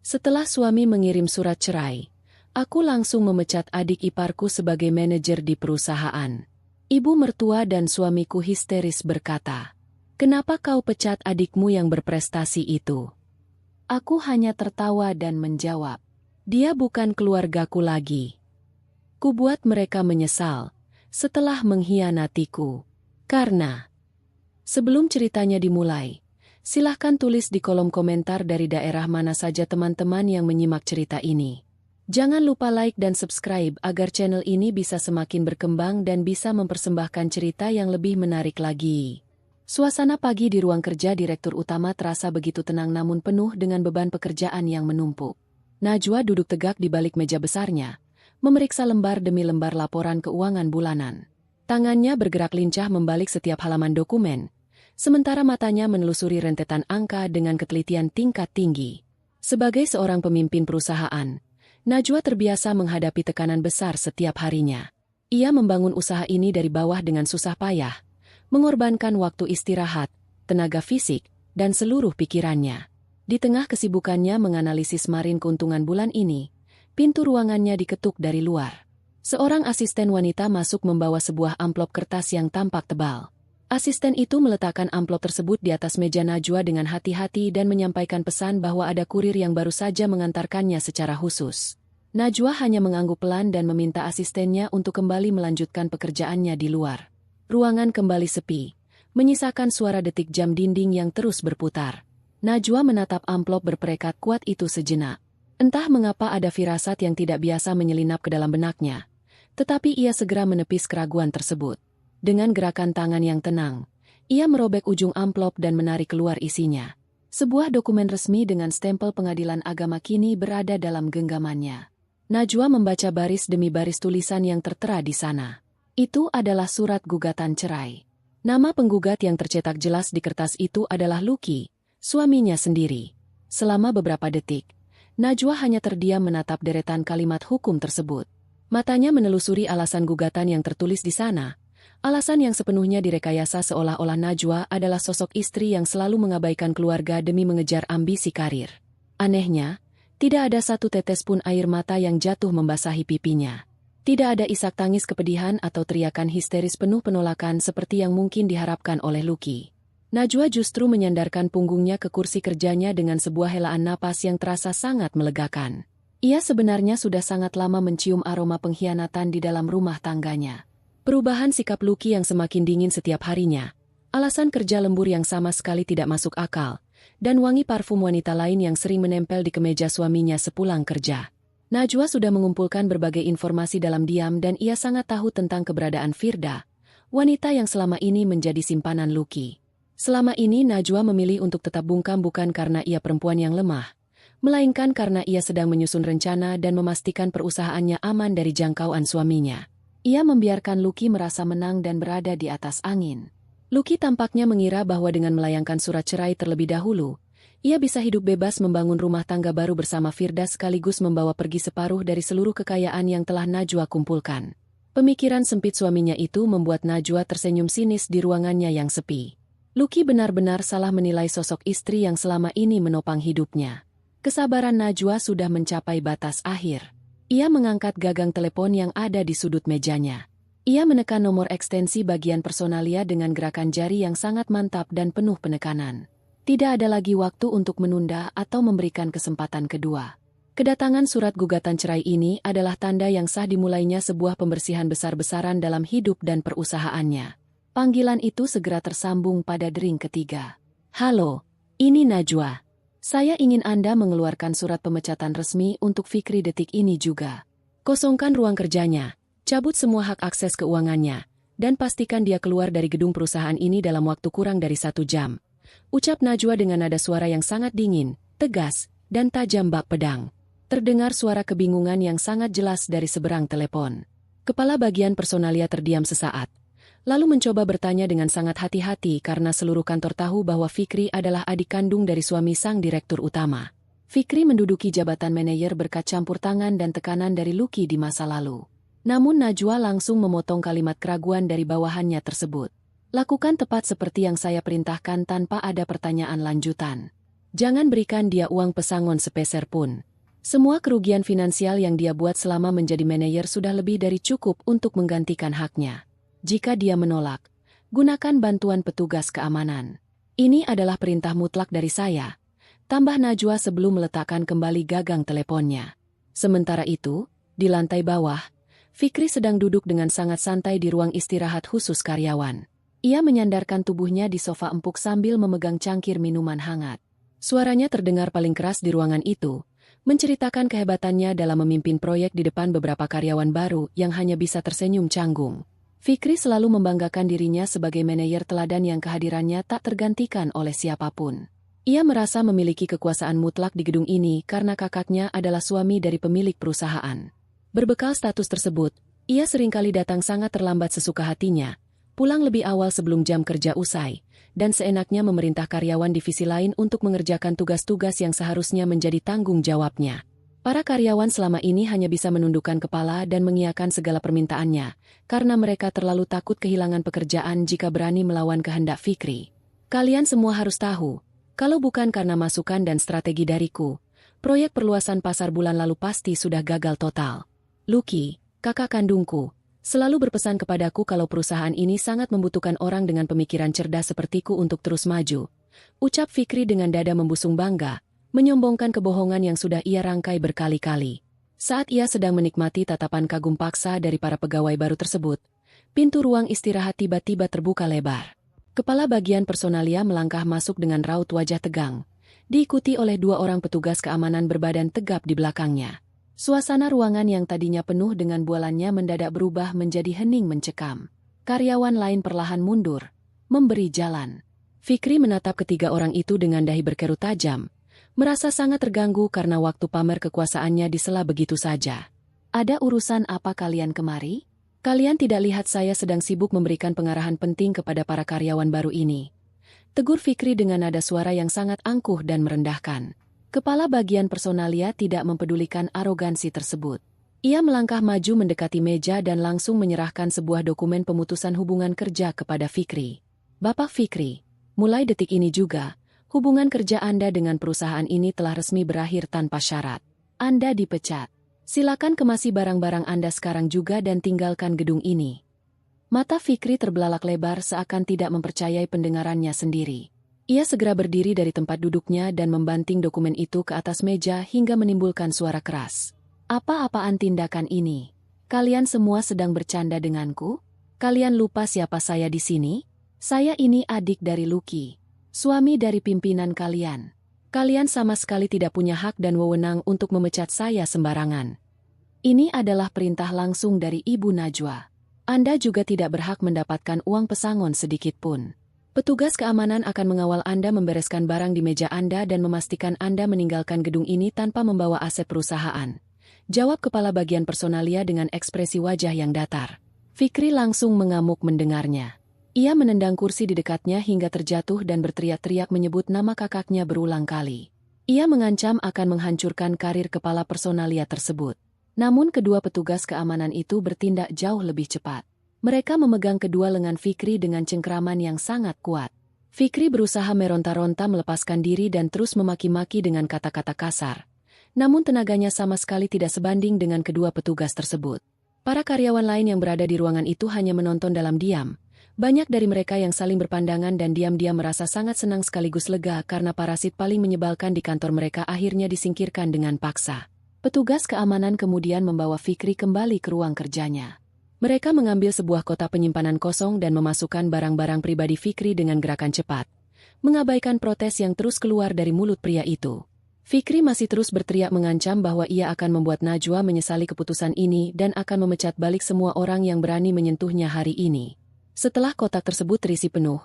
Setelah suami mengirim surat cerai, aku langsung memecat adik iparku sebagai manajer di perusahaan. Ibu mertua dan suamiku histeris berkata, "Kenapa kau pecat adikmu yang berprestasi itu?" Aku hanya tertawa dan menjawab, "Dia bukan keluargaku lagi." Kubuat mereka menyesal setelah mengkhianatiku. Karena sebelum ceritanya dimulai, silahkan tulis di kolom komentar dari daerah mana saja teman-teman yang menyimak cerita ini. Jangan lupa like dan subscribe agar channel ini bisa semakin berkembang dan bisa mempersembahkan cerita yang lebih menarik lagi. Suasana pagi di ruang kerja Direktur Utama terasa begitu tenang namun penuh dengan beban pekerjaan yang menumpuk. Najwa duduk tegak di balik meja besarnya, memeriksa lembar demi lembar laporan keuangan bulanan. Tangannya bergerak lincah membalik setiap halaman dokumen, sementara matanya menelusuri rentetan angka dengan ketelitian tingkat tinggi. Sebagai seorang pemimpin perusahaan, Najwa terbiasa menghadapi tekanan besar setiap harinya. Ia membangun usaha ini dari bawah dengan susah payah, mengorbankan waktu istirahat, tenaga fisik, dan seluruh pikirannya. Di tengah kesibukannya menganalisis margin keuntungan bulan ini, pintu ruangannya diketuk dari luar. Seorang asisten wanita masuk membawa sebuah amplop kertas yang tampak tebal. Asisten itu meletakkan amplop tersebut di atas meja Najwa dengan hati-hati dan menyampaikan pesan bahwa ada kurir yang baru saja mengantarkannya secara khusus. Najwa hanya mengangguk pelan dan meminta asistennya untuk kembali melanjutkan pekerjaannya di luar. Ruangan kembali sepi, menyisakan suara detik jam dinding yang terus berputar. Najwa menatap amplop berperekat kuat itu sejenak. Entah mengapa ada firasat yang tidak biasa menyelinap ke dalam benaknya, tetapi ia segera menepis keraguan tersebut. Dengan gerakan tangan yang tenang, ia merobek ujung amplop dan menarik keluar isinya. Sebuah dokumen resmi dengan stempel Pengadilan Agama kini berada dalam genggamannya. Najwa membaca baris demi baris tulisan yang tertera di sana. Itu adalah surat gugatan cerai. Nama penggugat yang tercetak jelas di kertas itu adalah Lucky, suaminya sendiri. Selama beberapa detik, Najwa hanya terdiam menatap deretan kalimat hukum tersebut. Matanya menelusuri alasan gugatan yang tertulis di sana. Alasan yang sepenuhnya direkayasa seolah-olah Najwa adalah sosok istri yang selalu mengabaikan keluarga demi mengejar ambisi karir. Anehnya, tidak ada satu tetes pun air mata yang jatuh membasahi pipinya. Tidak ada isak tangis kepedihan atau teriakan histeris penuh penolakan seperti yang mungkin diharapkan oleh Lucky. Najwa justru menyandarkan punggungnya ke kursi kerjanya dengan sebuah helaan napas yang terasa sangat melegakan. Ia sebenarnya sudah sangat lama mencium aroma pengkhianatan di dalam rumah tangganya. Perubahan sikap Lucky yang semakin dingin setiap harinya, alasan kerja lembur yang sama sekali tidak masuk akal, dan wangi parfum wanita lain yang sering menempel di kemeja suaminya sepulang kerja. Najwa sudah mengumpulkan berbagai informasi dalam diam dan ia sangat tahu tentang keberadaan Firda, wanita yang selama ini menjadi simpanan Lucky. Selama ini Najwa memilih untuk tetap bungkam bukan karena ia perempuan yang lemah, melainkan karena ia sedang menyusun rencana dan memastikan perusahaannya aman dari jangkauan suaminya. Ia membiarkan Lucky merasa menang dan berada di atas angin. Lucky tampaknya mengira bahwa dengan melayangkan surat cerai terlebih dahulu, ia bisa hidup bebas membangun rumah tangga baru bersama Firda sekaligus membawa pergi separuh dari seluruh kekayaan yang telah Najwa kumpulkan. Pemikiran sempit suaminya itu membuat Najwa tersenyum sinis di ruangannya yang sepi. Lucky benar-benar salah menilai sosok istri yang selama ini menopang hidupnya. Kesabaran Najwa sudah mencapai batas akhir. Ia mengangkat gagang telepon yang ada di sudut mejanya. Ia menekan nomor ekstensi bagian personalia dengan gerakan jari yang sangat mantap dan penuh penekanan. Tidak ada lagi waktu untuk menunda atau memberikan kesempatan kedua. Kedatangan surat gugatan cerai ini adalah tanda yang sah dimulainya sebuah pembersihan besar-besaran dalam hidup dan perusahaannya. Panggilan itu segera tersambung pada dering ketiga. "Halo, ini Najwa. Saya ingin Anda mengeluarkan surat pemecatan resmi untuk Fikri detik ini juga. Kosongkan ruang kerjanya, cabut semua hak akses keuangannya, dan pastikan dia keluar dari gedung perusahaan ini dalam waktu kurang dari 1 jam. Ucap Najwa dengan nada suara yang sangat dingin, tegas, dan tajam bak pedang. Terdengar suara kebingungan yang sangat jelas dari seberang telepon. Kepala bagian personalia terdiam sesaat. Lalu mencoba bertanya dengan sangat hati-hati karena seluruh kantor tahu bahwa Fikri adalah adik kandung dari suami sang direktur utama. Fikri menduduki jabatan manajer berkat campur tangan dan tekanan dari Lucky di masa lalu. Namun Najwa langsung memotong kalimat keraguan dari bawahannya tersebut. "Lakukan tepat seperti yang saya perintahkan tanpa ada pertanyaan lanjutan." Jangan berikan dia uang pesangon sepeser pun. Semua kerugian finansial yang dia buat selama menjadi manajer sudah lebih dari cukup untuk menggantikan haknya. Jika dia menolak, gunakan bantuan petugas keamanan. Ini adalah perintah mutlak dari saya, tambah Najwa sebelum meletakkan kembali gagang teleponnya. Sementara itu, di lantai bawah, Fikri sedang duduk dengan sangat santai di ruang istirahat khusus karyawan. Ia menyandarkan tubuhnya di sofa empuk sambil memegang cangkir minuman hangat. Suaranya terdengar paling keras di ruangan itu, menceritakan kehebatannya dalam memimpin proyek di depan beberapa karyawan baru yang hanya bisa tersenyum canggung. Fikri selalu membanggakan dirinya sebagai manajer teladan yang kehadirannya tak tergantikan oleh siapapun. Ia merasa memiliki kekuasaan mutlak di gedung ini karena kakaknya adalah suami dari pemilik perusahaan. Berbekal status tersebut, ia seringkali datang sangat terlambat sesuka hatinya, pulang lebih awal sebelum jam kerja usai, dan seenaknya memerintah karyawan divisi lain untuk mengerjakan tugas-tugas yang seharusnya menjadi tanggung jawabnya. Para karyawan selama ini hanya bisa menundukkan kepala dan mengiyakan segala permintaannya, karena mereka terlalu takut kehilangan pekerjaan jika berani melawan kehendak Fikri. Kalian semua harus tahu, kalau bukan karena masukan dan strategi dariku, proyek perluasan pasar bulan lalu pasti sudah gagal total. Lucky, kakak kandungku, selalu berpesan kepadaku kalau perusahaan ini sangat membutuhkan orang dengan pemikiran cerdas sepertiku untuk terus maju. Ucap Fikri dengan dada membusung bangga, menyombongkan kebohongan yang sudah ia rangkai berkali-kali. Saat ia sedang menikmati tatapan kagum paksa dari para pegawai baru tersebut, pintu ruang istirahat tiba-tiba terbuka lebar. Kepala bagian personalia melangkah masuk dengan raut wajah tegang, diikuti oleh 2 orang petugas keamanan berbadan tegap di belakangnya. Suasana ruangan yang tadinya penuh dengan bualannya mendadak berubah menjadi hening mencekam. Karyawan lain perlahan mundur, memberi jalan. Fikri menatap ketiga orang itu dengan dahi berkerut tajam, merasa sangat terganggu karena waktu pamer kekuasaannya disela begitu saja. Ada urusan apa kalian kemari? Kalian tidak lihat saya sedang sibuk memberikan pengarahan penting kepada para karyawan baru ini. Tegur Fikri dengan nada suara yang sangat angkuh dan merendahkan. Kepala bagian personalia tidak mempedulikan arogansi tersebut. Ia melangkah maju mendekati meja dan langsung menyerahkan sebuah dokumen pemutusan hubungan kerja kepada Fikri. Bapak Fikri, mulai detik ini juga, hubungan kerja Anda dengan perusahaan ini telah resmi berakhir tanpa syarat. Anda dipecat. Silakan kemasi barang-barang Anda sekarang juga dan tinggalkan gedung ini. Mata Fikri terbelalak lebar seakan tidak mempercayai pendengarannya sendiri. Ia segera berdiri dari tempat duduknya dan membanting dokumen itu ke atas meja hingga menimbulkan suara keras. Apa-apaan tindakan ini? Kalian semua sedang bercanda denganku? Kalian lupa siapa saya di sini? Saya ini adik dari Lucky, suami dari pimpinan kalian. Kalian sama sekali tidak punya hak dan wewenang untuk memecat saya sembarangan. Ini adalah perintah langsung dari Ibu Najwa. Anda juga tidak berhak mendapatkan uang pesangon sedikit pun. Petugas keamanan akan mengawal Anda membereskan barang di meja Anda dan memastikan Anda meninggalkan gedung ini tanpa membawa aset perusahaan. Jawab kepala bagian personalia dengan ekspresi wajah yang datar. Fikri langsung mengamuk mendengarnya. Ia menendang kursi di dekatnya hingga terjatuh dan berteriak-teriak menyebut nama kakaknya berulang kali. Ia mengancam akan menghancurkan karir kepala personalia tersebut. Namun kedua petugas keamanan itu bertindak jauh lebih cepat. Mereka memegang kedua lengan Fikri dengan cengkraman yang sangat kuat. Fikri berusaha meronta-ronta melepaskan diri dan terus memaki-maki dengan kata-kata kasar. Namun tenaganya sama sekali tidak sebanding dengan kedua petugas tersebut. Para karyawan lain yang berada di ruangan itu hanya menonton dalam diam. Banyak dari mereka yang saling berpandangan dan diam-diam merasa sangat senang sekaligus lega karena parasit paling menyebalkan di kantor mereka akhirnya disingkirkan dengan paksa. Petugas keamanan kemudian membawa Fikri kembali ke ruang kerjanya. Mereka mengambil sebuah kotak penyimpanan kosong dan memasukkan barang-barang pribadi Fikri dengan gerakan cepat, mengabaikan protes yang terus keluar dari mulut pria itu. Fikri masih terus berteriak mengancam bahwa ia akan membuat Najwa menyesali keputusan ini dan akan memecat balik semua orang yang berani menyentuhnya hari ini. Setelah kotak tersebut terisi penuh,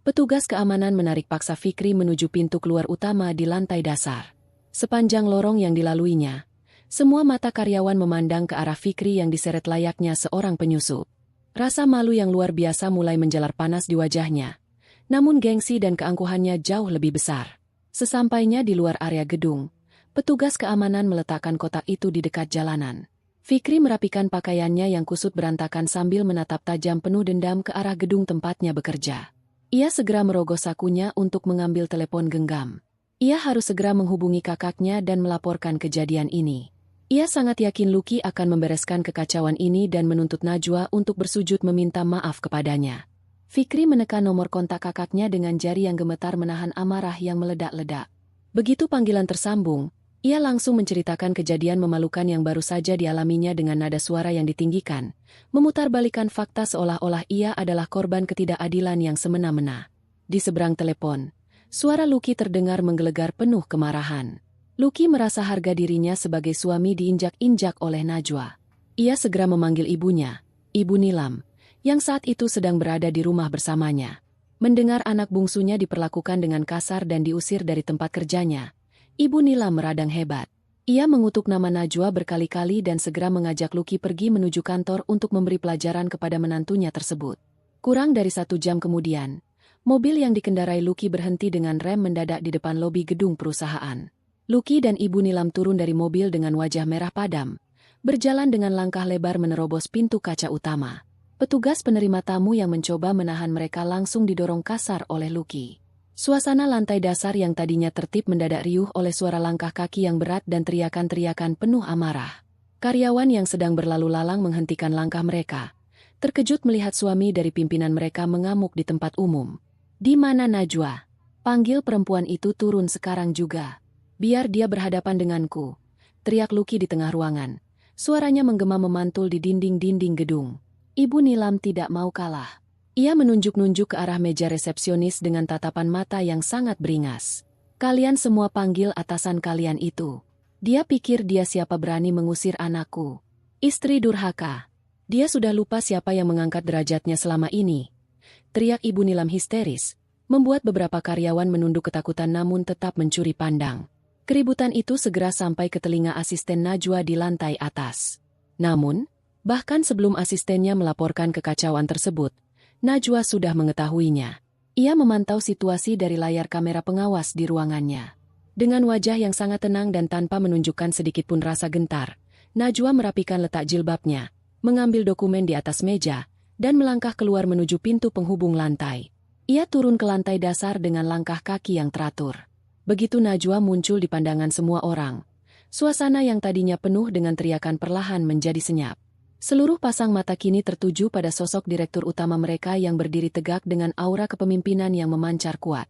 petugas keamanan menarik paksa Fikri menuju pintu keluar utama di lantai dasar. Sepanjang lorong yang dilaluinya, semua mata karyawan memandang ke arah Fikri yang diseret layaknya seorang penyusup. Rasa malu yang luar biasa mulai menjalar panas di wajahnya. Namun gengsi dan keangkuhannya jauh lebih besar. Sesampainya di luar area gedung, petugas keamanan meletakkan kotak itu di dekat jalanan. Fikri merapikan pakaiannya yang kusut berantakan sambil menatap tajam penuh dendam ke arah gedung tempatnya bekerja. Ia segera merogoh sakunya untuk mengambil telepon genggam. Ia harus segera menghubungi kakaknya dan melaporkan kejadian ini. Ia sangat yakin Lucky akan membereskan kekacauan ini dan menuntut Najwa untuk bersujud meminta maaf kepadanya. Fikri menekan nomor kontak kakaknya dengan jari yang gemetar menahan amarah yang meledak-ledak. Begitu panggilan tersambung, ia langsung menceritakan kejadian memalukan yang baru saja dialaminya dengan nada suara yang ditinggikan, memutarbalikkan fakta seolah-olah ia adalah korban ketidakadilan yang semena-mena. Di seberang telepon, suara Lucky terdengar menggelegar penuh kemarahan. Lucky merasa harga dirinya sebagai suami diinjak-injak oleh Najwa. Ia segera memanggil ibunya, Ibu Nilam, yang saat itu sedang berada di rumah bersamanya. Mendengar anak bungsunya diperlakukan dengan kasar dan diusir dari tempat kerjanya, Ibu Nilam meradang hebat. Ia mengutuk nama Najwa berkali-kali dan segera mengajak Lucky pergi menuju kantor untuk memberi pelajaran kepada menantunya tersebut. Kurang dari 1 jam kemudian, mobil yang dikendarai Lucky berhenti dengan rem mendadak di depan lobi gedung perusahaan. Lucky dan Ibu Nilam turun dari mobil dengan wajah merah padam, berjalan dengan langkah lebar menerobos pintu kaca utama. Petugas penerima tamu yang mencoba menahan mereka langsung didorong kasar oleh Lucky. Suasana lantai dasar yang tadinya tertib mendadak riuh oleh suara langkah kaki yang berat dan teriakan-teriakan penuh amarah. Karyawan yang sedang berlalu lalang menghentikan langkah mereka, terkejut melihat suami dari pimpinan mereka mengamuk di tempat umum. "Di mana Najwa? Panggil perempuan itu turun sekarang juga. Biar dia berhadapan denganku," teriak Lucky di tengah ruangan. Suaranya menggema memantul di dinding-dinding gedung. Ibu Nilam tidak mau kalah. Ia menunjuk-nunjuk ke arah meja resepsionis dengan tatapan mata yang sangat beringas. "Kalian semua panggil atasan kalian itu. Dia pikir dia siapa berani mengusir anakku. Istri durhaka. Dia sudah lupa siapa yang mengangkat derajatnya selama ini," teriak Ibu Nilam histeris, membuat beberapa karyawan menunduk ketakutan namun tetap mencuri pandang. Keributan itu segera sampai ke telinga asisten Najwa di lantai atas. Namun, bahkan sebelum asistennya melaporkan kekacauan tersebut, Najwa sudah mengetahuinya. Ia memantau situasi dari layar kamera pengawas di ruangannya. Dengan wajah yang sangat tenang dan tanpa menunjukkan sedikitpun rasa gentar, Najwa merapikan letak jilbabnya, mengambil dokumen di atas meja, dan melangkah keluar menuju pintu penghubung lantai. Ia turun ke lantai dasar dengan langkah kaki yang teratur. Begitu Najwa muncul di pandangan semua orang, suasana yang tadinya penuh dengan teriakan perlahan menjadi senyap. Seluruh pasang mata kini tertuju pada sosok direktur utama mereka yang berdiri tegak dengan aura kepemimpinan yang memancar kuat.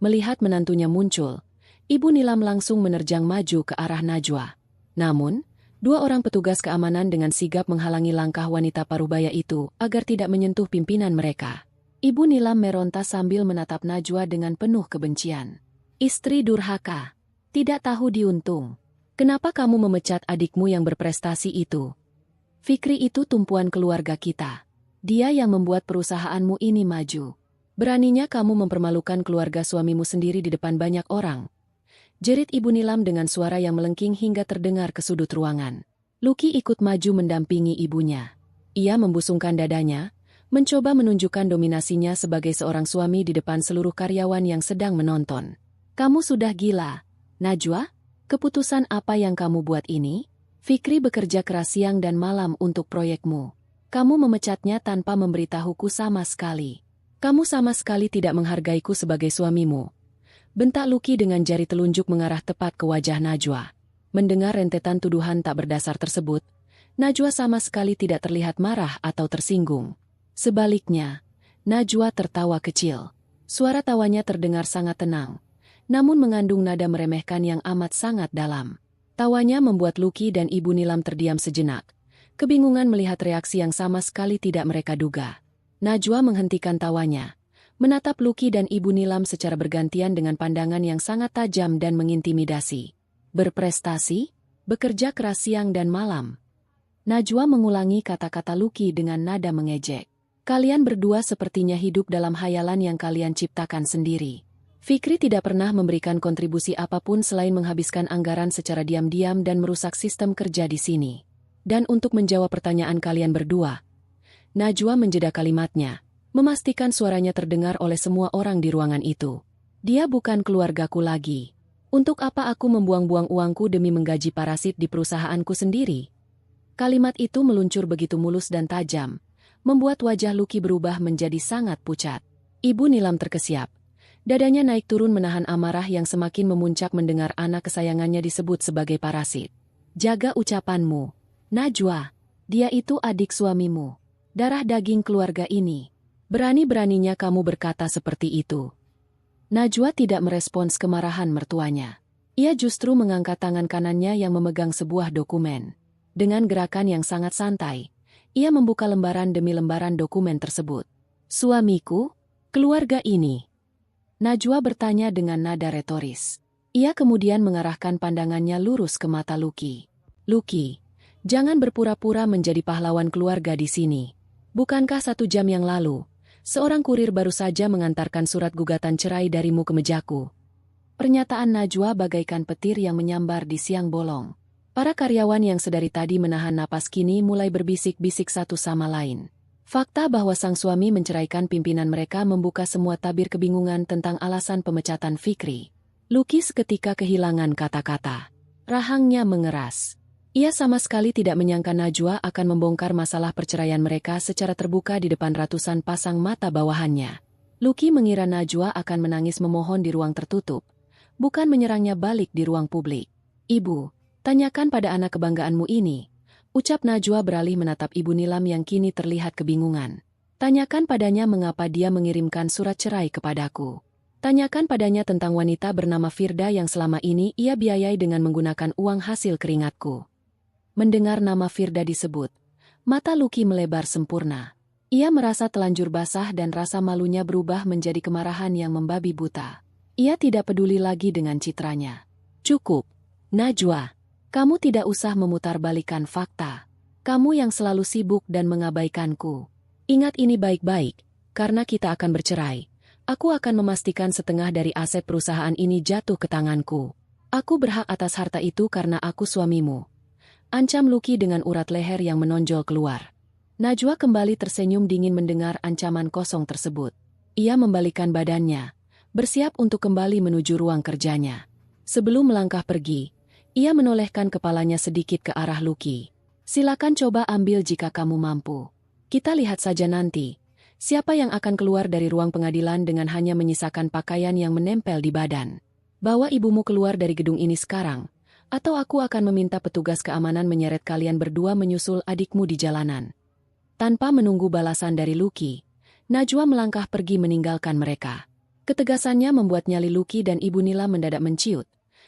Melihat menantunya muncul, Ibu Nilam langsung menerjang maju ke arah Najwa. Namun, 2 orang petugas keamanan dengan sigap menghalangi langkah wanita parubaya itu agar tidak menyentuh pimpinan mereka. Ibu Nilam meronta sambil menatap Najwa dengan penuh kebencian. "Istri durhaka, tidak tahu diuntung. Kenapa kamu memecat adikmu yang berprestasi itu? Fikri itu tumpuan keluarga kita. Dia yang membuat perusahaanmu ini maju. Beraninya kamu mempermalukan keluarga suamimu sendiri di depan banyak orang," jerit Ibu Nilam dengan suara yang melengking hingga terdengar ke sudut ruangan. Lucky ikut maju mendampingi ibunya. Ia membusungkan dadanya, mencoba menunjukkan dominasinya sebagai seorang suami di depan seluruh karyawan yang sedang menonton. "Kamu sudah gila, Najwa? Keputusan apa yang kamu buat ini? Fikri bekerja keras siang dan malam untuk proyekmu. Kamu memecatnya tanpa memberitahuku sama sekali. Kamu sama sekali tidak menghargaiku sebagai suamimu," bentak Lucky dengan jari telunjuk mengarah tepat ke wajah Najwa. Mendengar rentetan tuduhan tak berdasar tersebut, Najwa sama sekali tidak terlihat marah atau tersinggung. Sebaliknya, Najwa tertawa kecil. Suara tawanya terdengar sangat tenang, namun mengandung nada meremehkan yang amat sangat dalam. Tawanya membuat Lucky dan Ibu Nilam terdiam sejenak, kebingungan melihat reaksi yang sama sekali tidak mereka duga. Najwa menghentikan tawanya, menatap Lucky dan Ibu Nilam secara bergantian dengan pandangan yang sangat tajam dan mengintimidasi. "Berprestasi? Bekerja keras siang dan malam?" Najwa mengulangi kata-kata Lucky dengan nada mengejek. "Kalian berdua sepertinya hidup dalam hayalan yang kalian ciptakan sendiri. Fikri tidak pernah memberikan kontribusi apapun selain menghabiskan anggaran secara diam-diam dan merusak sistem kerja di sini. Dan untuk menjawab pertanyaan kalian berdua," Najwa menjeda kalimatnya, memastikan suaranya terdengar oleh semua orang di ruangan itu. "Dia bukan keluargaku lagi. Untuk apa aku membuang-buang uangku demi menggaji parasit di perusahaanku sendiri?" Kalimat itu meluncur begitu mulus dan tajam, membuat wajah Lucky berubah menjadi sangat pucat. Ibu Nilam terkesiap. Dadanya naik turun menahan amarah yang semakin memuncak mendengar anak kesayangannya disebut sebagai parasit. Jaga ucapanmu, Najwa. Dia itu adik suamimu. Darah daging keluarga ini. Berani-beraninya kamu berkata seperti itu. Najwa tidak merespons kemarahan mertuanya. Ia justru mengangkat tangan kanannya yang memegang sebuah dokumen. Dengan gerakan yang sangat santai, ia membuka lembaran demi lembaran dokumen tersebut. Suamiku? Keluarga ini? Najwa bertanya dengan nada retoris. Ia kemudian mengarahkan pandangannya lurus ke mata Lucky. Lucky, jangan berpura-pura menjadi pahlawan keluarga di sini. Bukankah 1 jam yang lalu, seorang kurir baru saja mengantarkan surat gugatan cerai darimu ke mejaku? Pernyataan Najwa bagaikan petir yang menyambar di siang bolong. Para karyawan yang sedari tadi menahan napas kini mulai berbisik-bisik satu sama lain. Fakta bahwa sang suami menceraikan pimpinan mereka membuka semua tabir kebingungan tentang alasan pemecatan Fikri. Lucky seketika kehilangan kata-kata. Rahangnya mengeras. Ia sama sekali tidak menyangka Najwa akan membongkar masalah perceraian mereka secara terbuka di depan ratusan pasang mata bawahannya. Lucky mengira Najwa akan menangis memohon di ruang tertutup, bukan menyerangnya balik di ruang publik. Ibu, tanyakan pada anak kebanggaanmu ini, ucap Najwa beralih menatap Ibu Nilam yang kini terlihat kebingungan. Tanyakan padanya mengapa dia mengirimkan surat cerai kepadaku. Tanyakan padanya tentang wanita bernama Firda yang selama ini ia biayai dengan menggunakan uang hasil keringatku. Mendengar nama Firda disebut, mata Lucky melebar sempurna. Ia merasa telanjur basah dan rasa malunya berubah menjadi kemarahan yang membabi buta. Ia tidak peduli lagi dengan citranya. Cukup, Najwa. Kamu tidak usah memutarbalikkan fakta. Kamu yang selalu sibuk dan mengabaikanku. Ingat ini baik-baik, karena kita akan bercerai. Aku akan memastikan setengah dari aset perusahaan ini jatuh ke tanganku. Aku berhak atas harta itu karena aku suamimu. Ancam Lucky dengan urat leher yang menonjol keluar. Najwa kembali tersenyum dingin mendengar ancaman kosong tersebut. Ia membalikkan badannya, bersiap untuk kembali menuju ruang kerjanya. Sebelum melangkah pergi, ia menolehkan kepalanya sedikit ke arah Lucky. Silakan coba ambil jika kamu mampu. Kita lihat saja nanti, siapa yang akan keluar dari ruang pengadilan dengan hanya menyisakan pakaian yang menempel di badan. Bawa ibumu keluar dari gedung ini sekarang, atau aku akan meminta petugas keamanan menyeret kalian berdua menyusul adikmu di jalanan. Tanpa menunggu balasan dari Lucky, Najwa melangkah pergi meninggalkan mereka. Ketegasannya membuat nyali Lucky dan Ibu Nila mendadak menciut.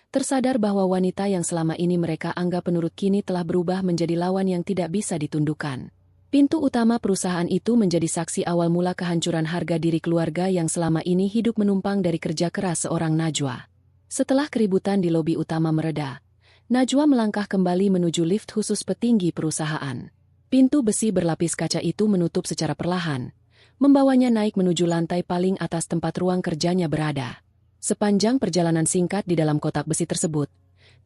Tersadar bahwa wanita yang selama ini mereka anggap penurut kini telah berubah menjadi lawan yang tidak bisa ditundukkan. Pintu utama perusahaan itu menjadi saksi awal mula kehancuran harga diri keluarga yang selama ini hidup menumpang dari kerja keras seorang Najwa. Setelah keributan di lobi utama mereda, Najwa melangkah kembali menuju lift khusus petinggi perusahaan. Pintu besi berlapis kaca itu menutup secara perlahan, membawanya naik menuju lantai paling atas tempat ruang kerjanya berada. Sepanjang perjalanan singkat di dalam kotak besi tersebut,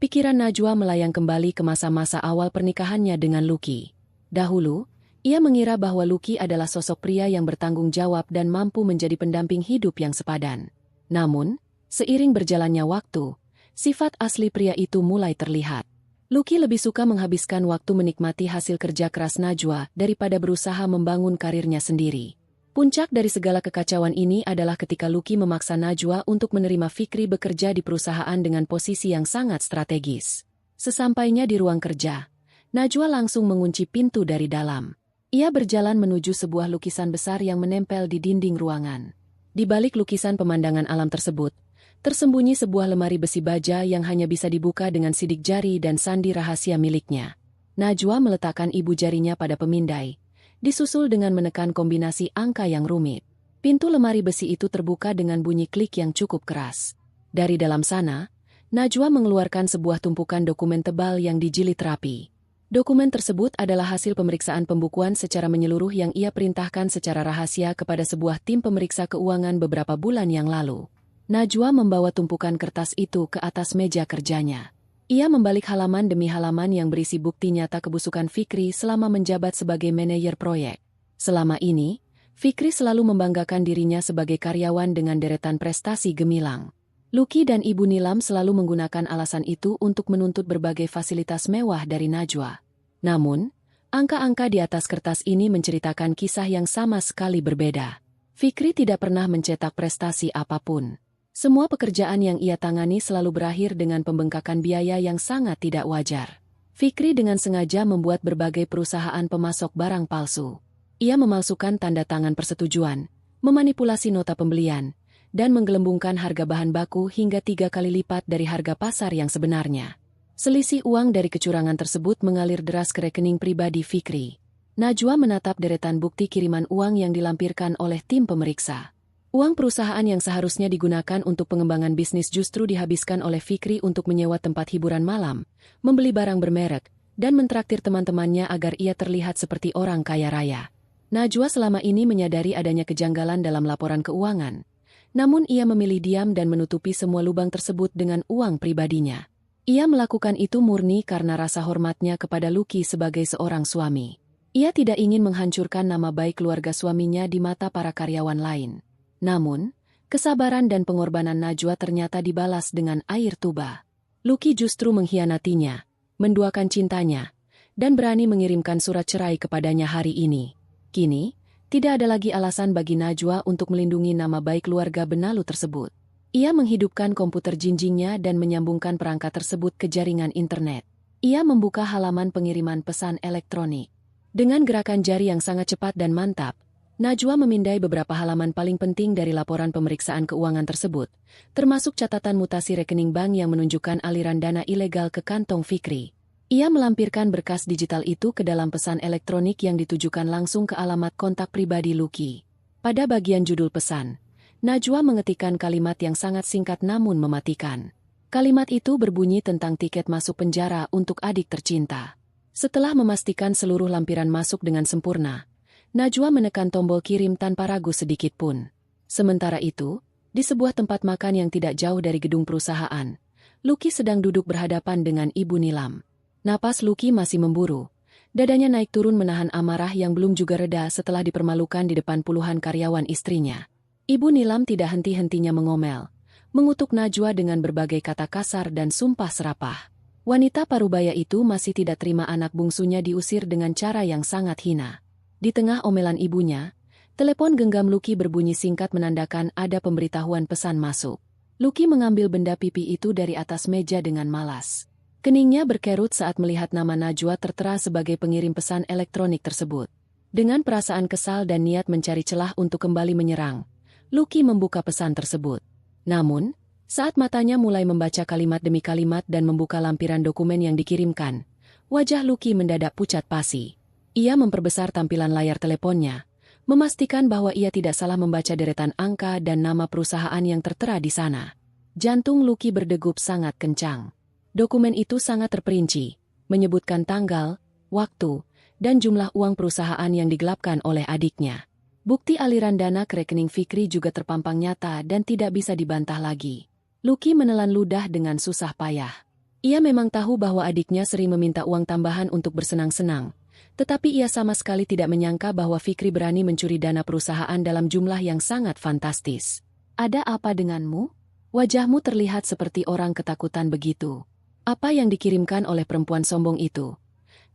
pikiran Najwa melayang kembali ke masa-masa awal pernikahannya dengan Lucky. Dahulu, ia mengira bahwa Lucky adalah sosok pria yang bertanggung jawab dan mampu menjadi pendamping hidup yang sepadan. Namun, seiring berjalannya waktu, sifat asli pria itu mulai terlihat. Lucky lebih suka menghabiskan waktu menikmati hasil kerja keras Najwa daripada berusaha membangun karirnya sendiri. Puncak dari segala kekacauan ini adalah ketika Lucky memaksa Najwa untuk menerima Fikri bekerja di perusahaan dengan posisi yang sangat strategis. Sesampainya di ruang kerja, Najwa langsung mengunci pintu dari dalam. Ia berjalan menuju sebuah lukisan besar yang menempel di dinding ruangan. Di balik lukisan pemandangan alam tersebut, tersembunyi sebuah lemari besi baja yang hanya bisa dibuka dengan sidik jari dan sandi rahasia miliknya. Najwa meletakkan ibu jarinya pada pemindai, disusul dengan menekan kombinasi angka yang rumit. Pintu lemari besi itu terbuka dengan bunyi klik yang cukup keras. Dari dalam sana, Najwa mengeluarkan sebuah tumpukan dokumen tebal yang dijilid rapi. Dokumen tersebut adalah hasil pemeriksaan pembukuan secara menyeluruh yang ia perintahkan secara rahasia kepada sebuah tim pemeriksa keuangan beberapa bulan yang lalu. Najwa membawa tumpukan kertas itu ke atas meja kerjanya. Ia membalik halaman demi halaman yang berisi bukti nyata kebusukan Fikri selama menjabat sebagai manajer proyek. Selama ini, Fikri selalu membanggakan dirinya sebagai karyawan dengan deretan prestasi gemilang. Lucky dan Ibu Nilam selalu menggunakan alasan itu untuk menuntut berbagai fasilitas mewah dari Najwa. Namun, angka-angka di atas kertas ini menceritakan kisah yang sama sekali berbeda. Fikri tidak pernah mencetak prestasi apapun. Semua pekerjaan yang ia tangani selalu berakhir dengan pembengkakan biaya yang sangat tidak wajar. Fikri dengan sengaja membuat berbagai perusahaan pemasok barang palsu. Ia memalsukan tanda tangan persetujuan, memanipulasi nota pembelian, dan menggelembungkan harga bahan baku hingga 3 kali lipat dari harga pasar yang sebenarnya. Selisih uang dari kecurangan tersebut mengalir deras ke rekening pribadi Fikri. Najwa menatap deretan bukti kiriman uang yang dilampirkan oleh tim pemeriksa. Uang perusahaan yang seharusnya digunakan untuk pengembangan bisnis justru dihabiskan oleh Fikri untuk menyewa tempat hiburan malam, membeli barang bermerek, dan mentraktir teman-temannya agar ia terlihat seperti orang kaya raya. Najwa selama ini menyadari adanya kejanggalan dalam laporan keuangan. Namun ia memilih diam dan menutupi semua lubang tersebut dengan uang pribadinya. Ia melakukan itu murni karena rasa hormatnya kepada Lucky sebagai seorang suami. Ia tidak ingin menghancurkan nama baik keluarga suaminya di mata para karyawan lain. Namun, kesabaran dan pengorbanan Najwa ternyata dibalas dengan air tuba. Lucky justru mengkhianatinya, menduakan cintanya, dan berani mengirimkan surat cerai kepadanya hari ini. Kini, tidak ada lagi alasan bagi Najwa untuk melindungi nama baik keluarga Benalu tersebut. Ia menghidupkan komputer jinjingnya dan menyambungkan perangkat tersebut ke jaringan internet. Ia membuka halaman pengiriman pesan elektronik. Dengan gerakan jari yang sangat cepat dan mantap, Najwa memindai beberapa halaman paling penting dari laporan pemeriksaan keuangan tersebut, termasuk catatan mutasi rekening bank yang menunjukkan aliran dana ilegal ke kantong Fikri. Ia melampirkan berkas digital itu ke dalam pesan elektronik yang ditujukan langsung ke alamat kontak pribadi Lucky. Pada bagian judul pesan, Najwa mengetikkan kalimat yang sangat singkat namun mematikan. Kalimat itu berbunyi tentang tiket masuk penjara untuk adik tercinta. Setelah memastikan seluruh lampiran masuk dengan sempurna, Najwa menekan tombol kirim tanpa ragu sedikit pun. Sementara itu, di sebuah tempat makan yang tidak jauh dari gedung perusahaan, Lucky sedang duduk berhadapan dengan Ibu Nilam. Napas Lucky masih memburu. Dadanya naik turun menahan amarah yang belum juga reda setelah dipermalukan di depan puluhan karyawan istrinya. Ibu Nilam tidak henti-hentinya mengomel, mengutuk Najwa dengan berbagai kata kasar dan sumpah serapah. Wanita parubaya itu masih tidak terima anak bungsunya diusir dengan cara yang sangat hina. Di tengah omelan ibunya, telepon genggam Lucky berbunyi singkat menandakan ada pemberitahuan pesan masuk. Lucky mengambil benda pipi itu dari atas meja dengan malas. Keningnya berkerut saat melihat nama Najwa tertera sebagai pengirim pesan elektronik tersebut. Dengan perasaan kesal dan niat mencari celah untuk kembali menyerang, Lucky membuka pesan tersebut. Namun, saat matanya mulai membaca kalimat demi kalimat dan membuka lampiran dokumen yang dikirimkan, wajah Lucky mendadak pucat pasi. Ia memperbesar tampilan layar teleponnya, memastikan bahwa ia tidak salah membaca deretan angka dan nama perusahaan yang tertera di sana. Jantung Lucky berdegup sangat kencang. Dokumen itu sangat terperinci, menyebutkan tanggal, waktu, dan jumlah uang perusahaan yang digelapkan oleh adiknya. Bukti aliran dana ke rekening Fikri juga terpampang nyata dan tidak bisa dibantah lagi. Lucky menelan ludah dengan susah payah. Ia memang tahu bahwa adiknya sering meminta uang tambahan untuk bersenang-senang, tetapi ia sama sekali tidak menyangka bahwa Fikri berani mencuri dana perusahaan dalam jumlah yang sangat fantastis. "Ada apa denganmu? Wajahmu terlihat seperti orang ketakutan begitu. Apa yang dikirimkan oleh perempuan sombong itu?"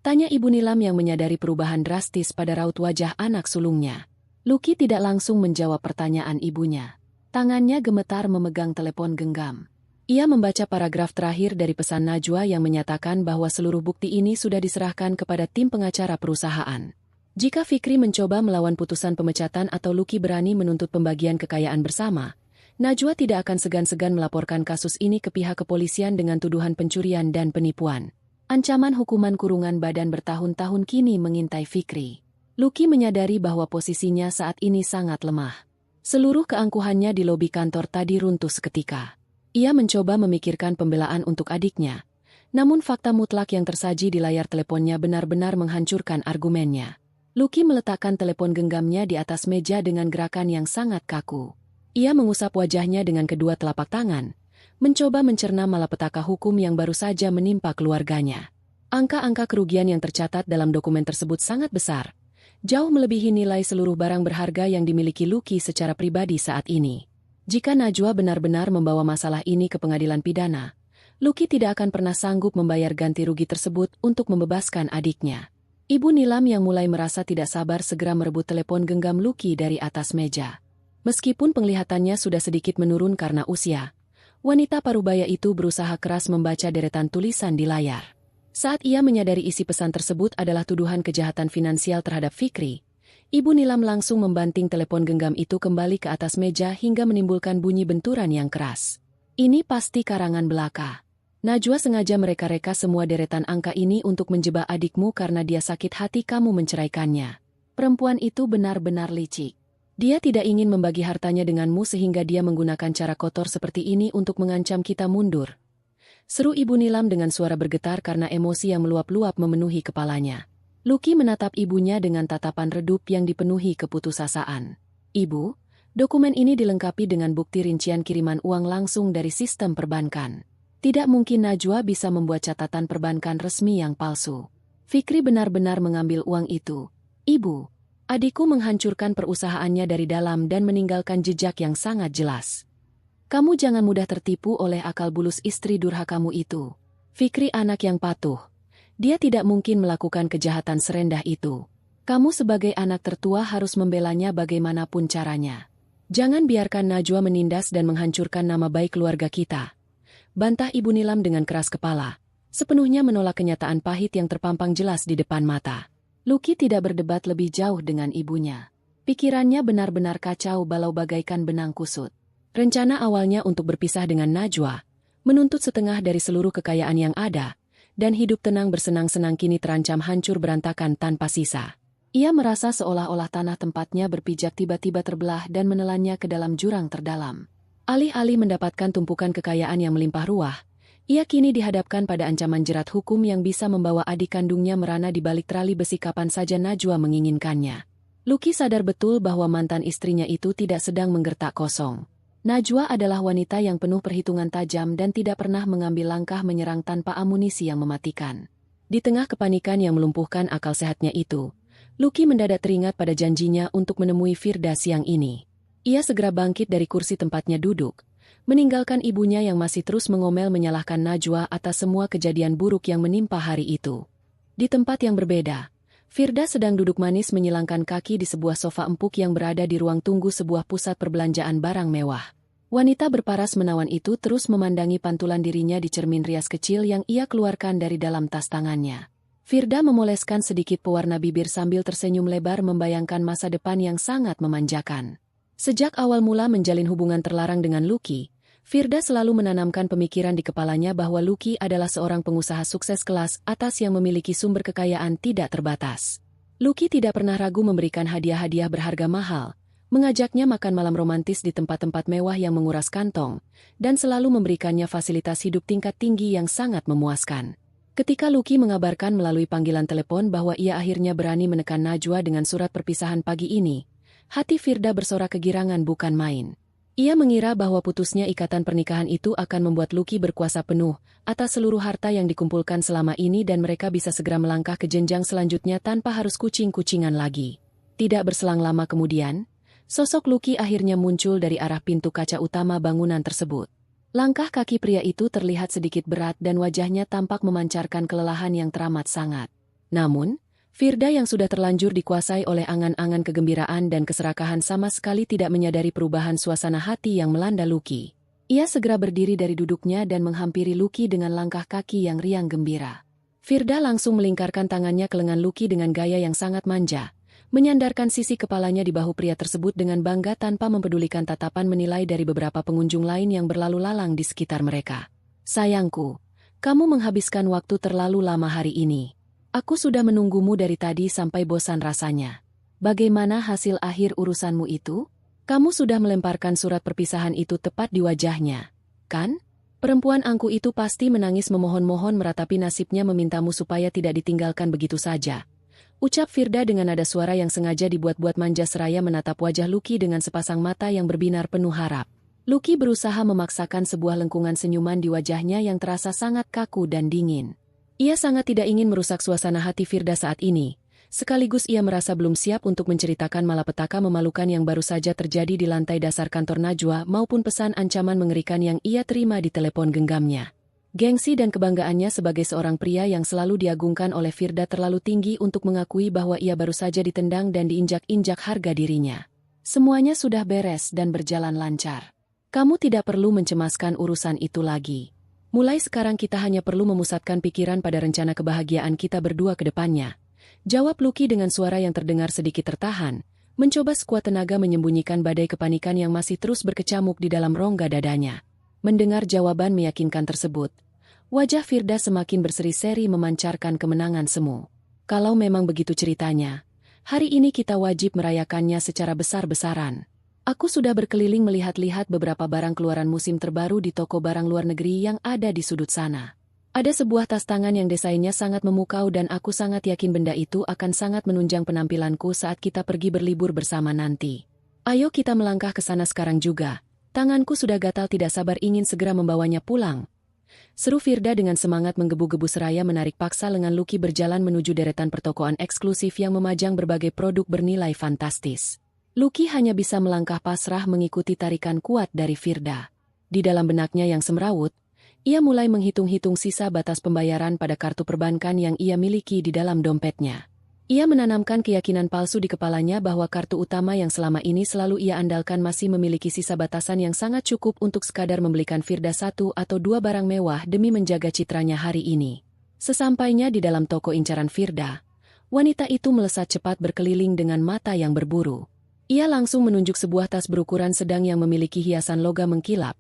Tanya Ibu Nilam yang menyadari perubahan drastis pada raut wajah anak sulungnya. Lucky tidak langsung menjawab pertanyaan ibunya. Tangannya gemetar memegang telepon genggam. Ia membaca paragraf terakhir dari pesan Najwa yang menyatakan bahwa seluruh bukti ini sudah diserahkan kepada tim pengacara perusahaan. Jika Fikri mencoba melawan putusan pemecatan atau Lucky berani menuntut pembagian kekayaan bersama, Najwa tidak akan segan-segan melaporkan kasus ini ke pihak kepolisian dengan tuduhan pencurian dan penipuan. Ancaman hukuman kurungan badan bertahun-tahun kini mengintai Fikri. Lucky menyadari bahwa posisinya saat ini sangat lemah. Seluruh keangkuhannya di lobi kantor tadi runtuh seketika. Ia mencoba memikirkan pembelaan untuk adiknya. Namun fakta mutlak yang tersaji di layar teleponnya benar-benar menghancurkan argumennya. Lucky meletakkan telepon genggamnya di atas meja dengan gerakan yang sangat kaku. Ia mengusap wajahnya dengan kedua telapak tangan, mencoba mencerna malapetaka hukum yang baru saja menimpa keluarganya. Angka-angka kerugian yang tercatat dalam dokumen tersebut sangat besar, jauh melebihi nilai seluruh barang berharga yang dimiliki Lucky secara pribadi saat ini. Jika Najwa benar-benar membawa masalah ini ke pengadilan pidana, Lucky tidak akan pernah sanggup membayar ganti rugi tersebut untuk membebaskan adiknya. Ibu Nilam yang mulai merasa tidak sabar segera merebut telepon genggam Lucky dari atas meja. Meskipun penglihatannya sudah sedikit menurun karena usia, wanita parubaya itu berusaha keras membaca deretan tulisan di layar. Saat ia menyadari isi pesan tersebut adalah tuduhan kejahatan finansial terhadap Fikri, Ibu Nilam langsung membanting telepon genggam itu kembali ke atas meja hingga menimbulkan bunyi benturan yang keras. Ini pasti karangan belaka. Najwa sengaja mereka-reka semua deretan angka ini untuk menjebak adikmu karena dia sakit hati kamu menceraikannya. Perempuan itu benar-benar licik. Dia tidak ingin membagi hartanya denganmu sehingga dia menggunakan cara kotor seperti ini untuk mengancam kita mundur. Seru Ibu Nilam dengan suara bergetar karena emosi yang meluap-luap memenuhi kepalanya. Luki menatap ibunya dengan tatapan redup yang dipenuhi keputusasaan. Ibu, dokumen ini dilengkapi dengan bukti rincian kiriman uang langsung dari sistem perbankan. Tidak mungkin Najwa bisa membuat catatan perbankan resmi yang palsu. Fikri benar-benar mengambil uang itu. Ibu, adikku menghancurkan perusahaannya dari dalam dan meninggalkan jejak yang sangat jelas. Kamu jangan mudah tertipu oleh akal bulus istri durhakamu itu. Fikri anak yang patuh. Dia tidak mungkin melakukan kejahatan serendah itu. Kamu sebagai anak tertua harus membelanya bagaimanapun caranya. Jangan biarkan Najwa menindas dan menghancurkan nama baik keluarga kita. Bantah Ibu Nilam dengan keras kepala, sepenuhnya menolak kenyataan pahit yang terpampang jelas di depan mata. Luki tidak berdebat lebih jauh dengan ibunya. Pikirannya benar-benar kacau balau bagaikan benang kusut. Rencana awalnya untuk berpisah dengan Najwa, menuntut setengah dari seluruh kekayaan yang ada, dan hidup tenang bersenang-senang kini terancam hancur berantakan tanpa sisa. Ia merasa seolah-olah tanah tempatnya berpijak tiba-tiba terbelah dan menelannya ke dalam jurang terdalam. Alih-alih mendapatkan tumpukan kekayaan yang melimpah ruah, ia kini dihadapkan pada ancaman jerat hukum yang bisa membawa adik kandungnya merana di balik trali besi kapan saja Najwa menginginkannya. Luki sadar betul bahwa mantan istrinya itu tidak sedang menggertak kosong. Najwa adalah wanita yang penuh perhitungan tajam dan tidak pernah mengambil langkah menyerang tanpa amunisi yang mematikan. Di tengah kepanikan yang melumpuhkan akal sehatnya itu, Luki mendadak teringat pada janjinya untuk menemui Firda siang ini. Ia segera bangkit dari kursi tempatnya duduk, meninggalkan ibunya yang masih terus mengomel menyalahkan Najwa atas semua kejadian buruk yang menimpa hari itu. Di tempat yang berbeda, Firda sedang duduk manis menyilangkan kaki di sebuah sofa empuk yang berada di ruang tunggu sebuah pusat perbelanjaan barang mewah. Wanita berparas menawan itu terus memandangi pantulan dirinya di cermin rias kecil yang ia keluarkan dari dalam tas tangannya. Firda memoleskan sedikit pewarna bibir sambil tersenyum lebar membayangkan masa depan yang sangat memanjakan. Sejak awal mula menjalin hubungan terlarang dengan Luki, Firda selalu menanamkan pemikiran di kepalanya bahwa Luki adalah seorang pengusaha sukses kelas atas yang memiliki sumber kekayaan tidak terbatas. Luki tidak pernah ragu memberikan hadiah-hadiah berharga mahal, mengajaknya makan malam romantis di tempat-tempat mewah yang menguras kantong, dan selalu memberikannya fasilitas hidup tingkat tinggi yang sangat memuaskan. Ketika Luki mengabarkan melalui panggilan telepon bahwa ia akhirnya berani menekan Najwa dengan surat perpisahan pagi ini, hati Firda bersorak kegirangan bukan main. Ia mengira bahwa putusnya ikatan pernikahan itu akan membuat Luki berkuasa penuh atas seluruh harta yang dikumpulkan selama ini dan mereka bisa segera melangkah ke jenjang selanjutnya tanpa harus kucing-kucingan lagi. Tidak berselang lama kemudian, sosok Luki akhirnya muncul dari arah pintu kaca utama bangunan tersebut. Langkah kaki pria itu terlihat sedikit berat dan wajahnya tampak memancarkan kelelahan yang teramat sangat. Namun, Firda yang sudah terlanjur dikuasai oleh angan-angan kegembiraan dan keserakahan sama sekali tidak menyadari perubahan suasana hati yang melanda Luki. Ia segera berdiri dari duduknya dan menghampiri Luki dengan langkah kaki yang riang gembira. Firda langsung melingkarkan tangannya ke lengan Luki dengan gaya yang sangat manja, menyandarkan sisi kepalanya di bahu pria tersebut dengan bangga tanpa mempedulikan tatapan menilai dari beberapa pengunjung lain yang berlalu lalang di sekitar mereka. Sayangku, kamu menghabiskan waktu terlalu lama hari ini. Aku sudah menunggumu dari tadi sampai bosan rasanya. Bagaimana hasil akhir urusanmu itu? Kamu sudah melemparkan surat perpisahan itu tepat di wajahnya, kan? Perempuan angku itu pasti menangis memohon-mohon meratapi nasibnya memintamu supaya tidak ditinggalkan begitu saja. Ucap Firda dengan nada suara yang sengaja dibuat-buat manja seraya menatap wajah Luki dengan sepasang mata yang berbinar penuh harap. Luki berusaha memaksakan sebuah lengkungan senyuman di wajahnya yang terasa sangat kaku dan dingin. Ia sangat tidak ingin merusak suasana hati Firda saat ini, sekaligus ia merasa belum siap untuk menceritakan malapetaka memalukan yang baru saja terjadi di lantai dasar kantor Najwa maupun pesan ancaman mengerikan yang ia terima di telepon genggamnya. Gengsi dan kebanggaannya sebagai seorang pria yang selalu diagungkan oleh Firda terlalu tinggi untuk mengakui bahwa ia baru saja ditendang dan diinjak-injak harga dirinya. Semuanya sudah beres dan berjalan lancar. Kamu tidak perlu mencemaskan urusan itu lagi. Mulai sekarang kita hanya perlu memusatkan pikiran pada rencana kebahagiaan kita berdua ke depannya. Jawab Lucky dengan suara yang terdengar sedikit tertahan, mencoba sekuat tenaga menyembunyikan badai kepanikan yang masih terus berkecamuk di dalam rongga dadanya. Mendengar jawaban meyakinkan tersebut, wajah Firda semakin berseri-seri memancarkan kemenangan semu. Kalau memang begitu ceritanya, hari ini kita wajib merayakannya secara besar-besaran. Aku sudah berkeliling melihat-lihat beberapa barang keluaran musim terbaru di toko barang luar negeri yang ada di sudut sana. Ada sebuah tas tangan yang desainnya sangat memukau dan aku sangat yakin benda itu akan sangat menunjang penampilanku saat kita pergi berlibur bersama nanti. Ayo kita melangkah ke sana sekarang juga. Tanganku sudah gatal tidak sabar ingin segera membawanya pulang. Seru Firda dengan semangat menggebu-gebu seraya menarik paksa lengan Lucky berjalan menuju deretan pertokoan eksklusif yang memajang berbagai produk bernilai fantastis. Lucky hanya bisa melangkah pasrah mengikuti tarikan kuat dari Firda. Di dalam benaknya yang semrawut, ia mulai menghitung-hitung sisa batas pembayaran pada kartu perbankan yang ia miliki di dalam dompetnya. Ia menanamkan keyakinan palsu di kepalanya bahwa kartu utama yang selama ini selalu ia andalkan masih memiliki sisa batasan yang sangat cukup untuk sekadar membelikan Firda 1 atau 2 barang mewah demi menjaga citranya hari ini. Sesampainya di dalam toko incaran Firda, wanita itu melesat cepat berkeliling dengan mata yang berburu. Ia langsung menunjuk sebuah tas berukuran sedang yang memiliki hiasan logam mengkilap,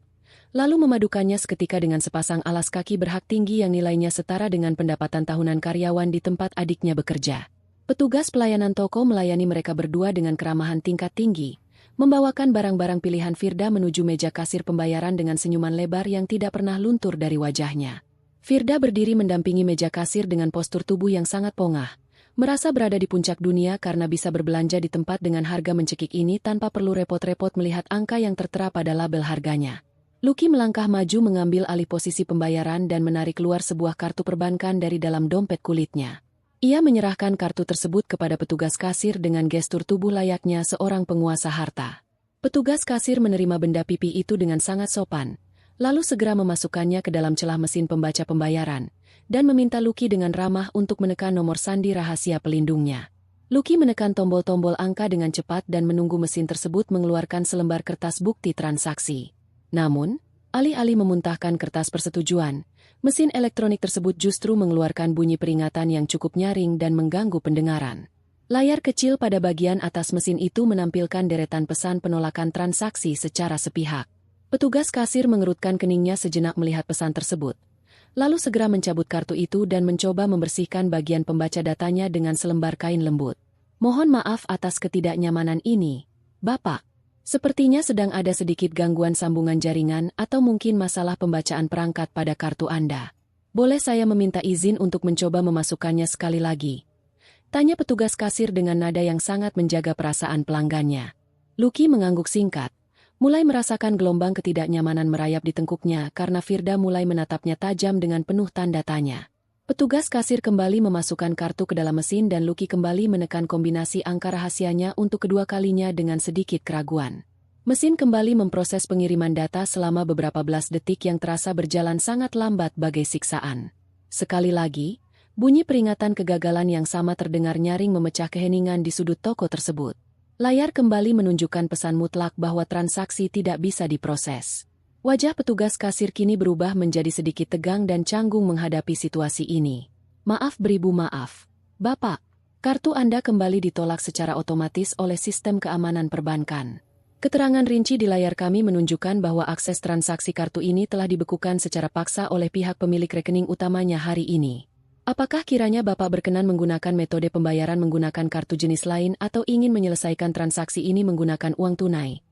lalu memadukannya seketika dengan sepasang alas kaki berhak tinggi yang nilainya setara dengan pendapatan tahunan karyawan di tempat adiknya bekerja. Petugas pelayanan toko melayani mereka berdua dengan keramahan tingkat tinggi, membawakan barang-barang pilihan Firda menuju meja kasir pembayaran dengan senyuman lebar yang tidak pernah luntur dari wajahnya. Firda berdiri mendampingi meja kasir dengan postur tubuh yang sangat pongah, merasa berada di puncak dunia karena bisa berbelanja di tempat dengan harga mencekik ini tanpa perlu repot-repot melihat angka yang tertera pada label harganya. Lucky melangkah maju mengambil alih posisi pembayaran dan menarik keluar sebuah kartu perbankan dari dalam dompet kulitnya. Ia menyerahkan kartu tersebut kepada petugas kasir dengan gestur tubuh layaknya seorang penguasa harta. Petugas kasir menerima benda pipi itu dengan sangat sopan, lalu segera memasukkannya ke dalam celah mesin pembaca pembayaran, dan meminta Lucky dengan ramah untuk menekan nomor sandi rahasia pelindungnya. Lucky menekan tombol-tombol angka dengan cepat dan menunggu mesin tersebut mengeluarkan selembar kertas bukti transaksi. Namun, alih-alih memuntahkan kertas persetujuan, mesin elektronik tersebut justru mengeluarkan bunyi peringatan yang cukup nyaring dan mengganggu pendengaran. Layar kecil pada bagian atas mesin itu menampilkan deretan pesan penolakan transaksi secara sepihak. Petugas kasir mengerutkan keningnya sejenak melihat pesan tersebut, lalu segera mencabut kartu itu dan mencoba membersihkan bagian pembaca datanya dengan selembar kain lembut. Mohon maaf atas ketidaknyamanan ini, Bapak. Sepertinya sedang ada sedikit gangguan sambungan jaringan atau mungkin masalah pembacaan perangkat pada kartu Anda. Boleh saya meminta izin untuk mencoba memasukkannya sekali lagi? Tanya petugas kasir dengan nada yang sangat menjaga perasaan pelanggannya. Lucky mengangguk singkat, mulai merasakan gelombang ketidaknyamanan merayap di tengkuknya karena Firda mulai menatapnya tajam dengan penuh tanda tanya. Petugas kasir kembali memasukkan kartu ke dalam mesin dan Lucky kembali menekan kombinasi angka rahasianya untuk kedua kalinya dengan sedikit keraguan. Mesin kembali memproses pengiriman data selama beberapa belas detik yang terasa berjalan sangat lambat bagai siksaan. Sekali lagi, bunyi peringatan kegagalan yang sama terdengar nyaring memecah keheningan di sudut toko tersebut. Layar kembali menunjukkan pesan mutlak bahwa transaksi tidak bisa diproses. Wajah petugas kasir kini berubah menjadi sedikit tegang dan canggung menghadapi situasi ini. Maaf beribu maaf. Bapak, kartu Anda kembali ditolak secara otomatis oleh sistem keamanan perbankan. Keterangan rinci di layar kami menunjukkan bahwa akses transaksi kartu ini telah dibekukan secara paksa oleh pihak pemilik rekening utamanya hari ini. Apakah kiranya Bapak berkenan menggunakan metode pembayaran menggunakan kartu jenis lain atau ingin menyelesaikan transaksi ini menggunakan uang tunai?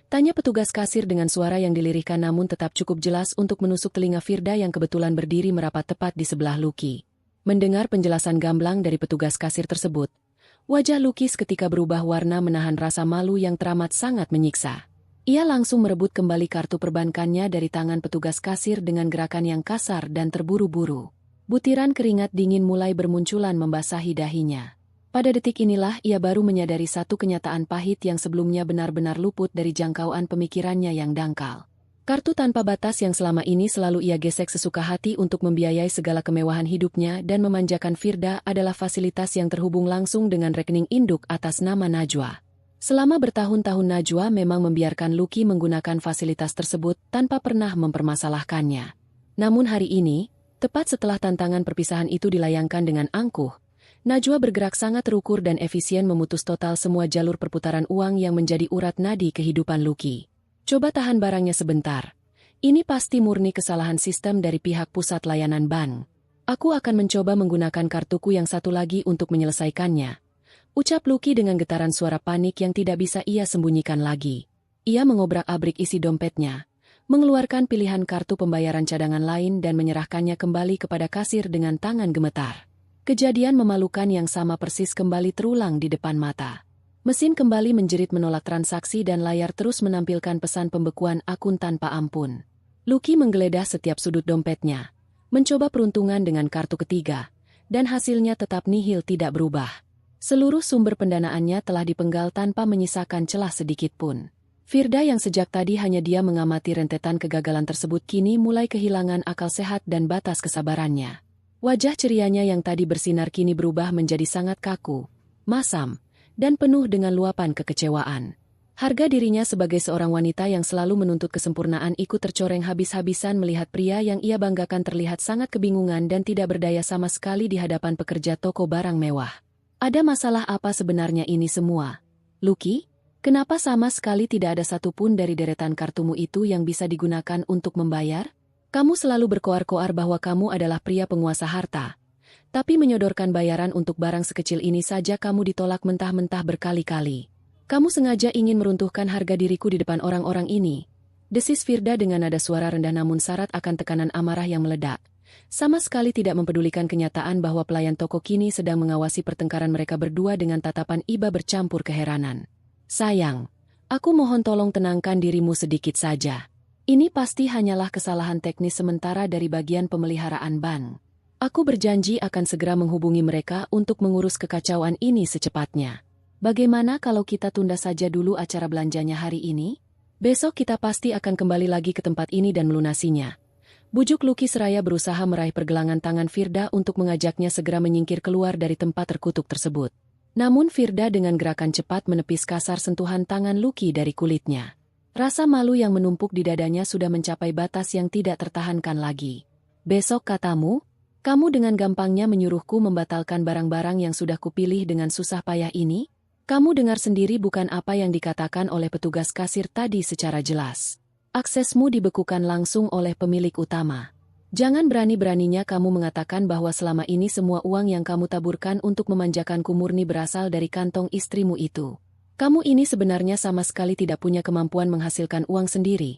Tanya petugas kasir dengan suara yang dilirihkan namun tetap cukup jelas untuk menusuk telinga Firda yang kebetulan berdiri merapat tepat di sebelah Lucky. Mendengar penjelasan gamblang dari petugas kasir tersebut, wajah Lucky seketika berubah warna menahan rasa malu yang teramat sangat menyiksa. Ia langsung merebut kembali kartu perbankannya dari tangan petugas kasir dengan gerakan yang kasar dan terburu-buru. Butiran keringat dingin mulai bermunculan membasahi dahinya. Pada detik inilah ia baru menyadari satu kenyataan pahit yang sebelumnya benar-benar luput dari jangkauan pemikirannya yang dangkal. Kartu tanpa batas yang selama ini selalu ia gesek sesuka hati untuk membiayai segala kemewahan hidupnya dan memanjakan Firda adalah fasilitas yang terhubung langsung dengan rekening induk atas nama Najwa. Selama bertahun-tahun Najwa memang membiarkan Lucky menggunakan fasilitas tersebut tanpa pernah mempermasalahkannya. Namun hari ini, tepat setelah tantangan perpisahan itu dilayangkan dengan angkuh, Najwa bergerak sangat terukur dan efisien memutus total semua jalur perputaran uang yang menjadi urat nadi kehidupan Lucky. Coba tahan barangnya sebentar. Ini pasti murni kesalahan sistem dari pihak pusat layanan bank. Aku akan mencoba menggunakan kartuku yang satu lagi untuk menyelesaikannya. Ucap Lucky dengan getaran suara panik yang tidak bisa ia sembunyikan lagi. Ia mengobrak-abrik isi dompetnya, mengeluarkan pilihan kartu pembayaran cadangan lain dan menyerahkannya kembali kepada kasir dengan tangan gemetar. Kejadian memalukan yang sama persis kembali terulang di depan mata. Mesin kembali menjerit menolak transaksi dan layar terus menampilkan pesan pembekuan akun tanpa ampun. Lucky menggeledah setiap sudut dompetnya, mencoba peruntungan dengan kartu ketiga, dan hasilnya tetap nihil tidak berubah. Seluruh sumber pendanaannya telah dipenggal tanpa menyisakan celah sedikit pun. Firda yang sejak tadi hanya dia mengamati rentetan kegagalan tersebut kini mulai kehilangan akal sehat dan batas kesabarannya. Wajah cerianya yang tadi bersinar kini berubah menjadi sangat kaku, masam, dan penuh dengan luapan kekecewaan. Harga dirinya sebagai seorang wanita yang selalu menuntut kesempurnaan ikut tercoreng habis-habisan melihat pria yang ia banggakan terlihat sangat kebingungan dan tidak berdaya sama sekali di hadapan pekerja toko barang mewah. Ada masalah apa sebenarnya ini semua? Lucky, kenapa sama sekali tidak ada satupun dari deretan kartumu itu yang bisa digunakan untuk membayar? Kamu selalu berkoar-koar bahwa kamu adalah pria penguasa harta. Tapi menyodorkan bayaran untuk barang sekecil ini saja kamu ditolak mentah-mentah berkali-kali. Kamu sengaja ingin meruntuhkan harga diriku di depan orang-orang ini. Desis Firda dengan nada suara rendah namun syarat akan tekanan amarah yang meledak. Sama sekali tidak mempedulikan kenyataan bahwa pelayan toko kini sedang mengawasi pertengkaran mereka berdua dengan tatapan iba bercampur keheranan. Sayang, aku mohon tolong tenangkan dirimu sedikit saja. Ini pasti hanyalah kesalahan teknis sementara dari bagian pemeliharaan bank. Aku berjanji akan segera menghubungi mereka untuk mengurus kekacauan ini secepatnya. Bagaimana kalau kita tunda saja dulu acara belanjanya hari ini? Besok kita pasti akan kembali lagi ke tempat ini dan melunasinya. Bujuk Lucky seraya berusaha meraih pergelangan tangan Firda untuk mengajaknya segera menyingkir keluar dari tempat terkutuk tersebut. Namun Firda dengan gerakan cepat menepis kasar sentuhan tangan Lucky dari kulitnya. Rasa malu yang menumpuk di dadanya sudah mencapai batas yang tidak tertahankan lagi. Besok katamu, kamu dengan gampangnya menyuruhku membatalkan barang-barang yang sudah kupilih dengan susah payah ini? Kamu dengar sendiri bukan apa yang dikatakan oleh petugas kasir tadi secara jelas. Aksesmu dibekukan langsung oleh pemilik utama. Jangan berani-beraninya kamu mengatakan bahwa selama ini semua uang yang kamu taburkan untuk memanjakanku murni berasal dari kantong istrimu itu. Kamu ini sebenarnya sama sekali tidak punya kemampuan menghasilkan uang sendiri.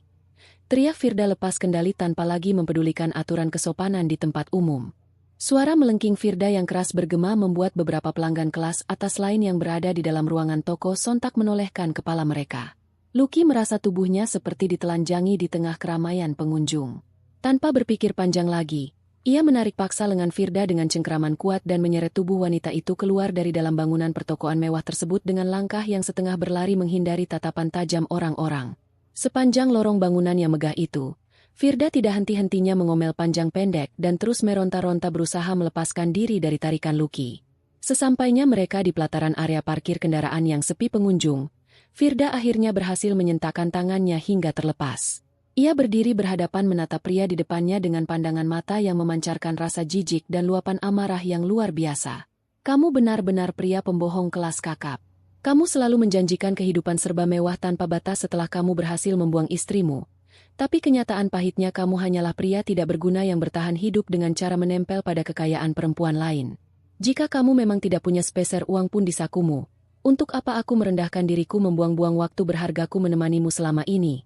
Teriak Firda lepas kendali tanpa lagi mempedulikan aturan kesopanan di tempat umum. Suara melengking Firda yang keras bergema membuat beberapa pelanggan kelas atas lain yang berada di dalam ruangan toko sontak menolehkan kepala mereka. Lucky merasa tubuhnya seperti ditelanjangi di tengah keramaian pengunjung. Tanpa berpikir panjang lagi, ia menarik paksa lengan Firda dengan cengkraman kuat dan menyeret tubuh wanita itu keluar dari dalam bangunan pertokoan mewah tersebut dengan langkah yang setengah berlari menghindari tatapan tajam orang-orang. Sepanjang lorong bangunan yang megah itu, Firda tidak henti-hentinya mengomel panjang pendek dan terus meronta-ronta berusaha melepaskan diri dari tarikan Lucky. Sesampainya mereka di pelataran area parkir kendaraan yang sepi pengunjung, Firda akhirnya berhasil menyentakkan tangannya hingga terlepas. Ia berdiri berhadapan menatap pria di depannya dengan pandangan mata yang memancarkan rasa jijik dan luapan amarah yang luar biasa. Kamu benar-benar pria pembohong kelas kakap. Kamu selalu menjanjikan kehidupan serba mewah tanpa batas setelah kamu berhasil membuang istrimu. Tapi kenyataan pahitnya kamu hanyalah pria tidak berguna yang bertahan hidup dengan cara menempel pada kekayaan perempuan lain. Jika kamu memang tidak punya sepeser uang pun di sakumu, untuk apa aku merendahkan diriku membuang-buang waktu berhargaku menemanimu selama ini?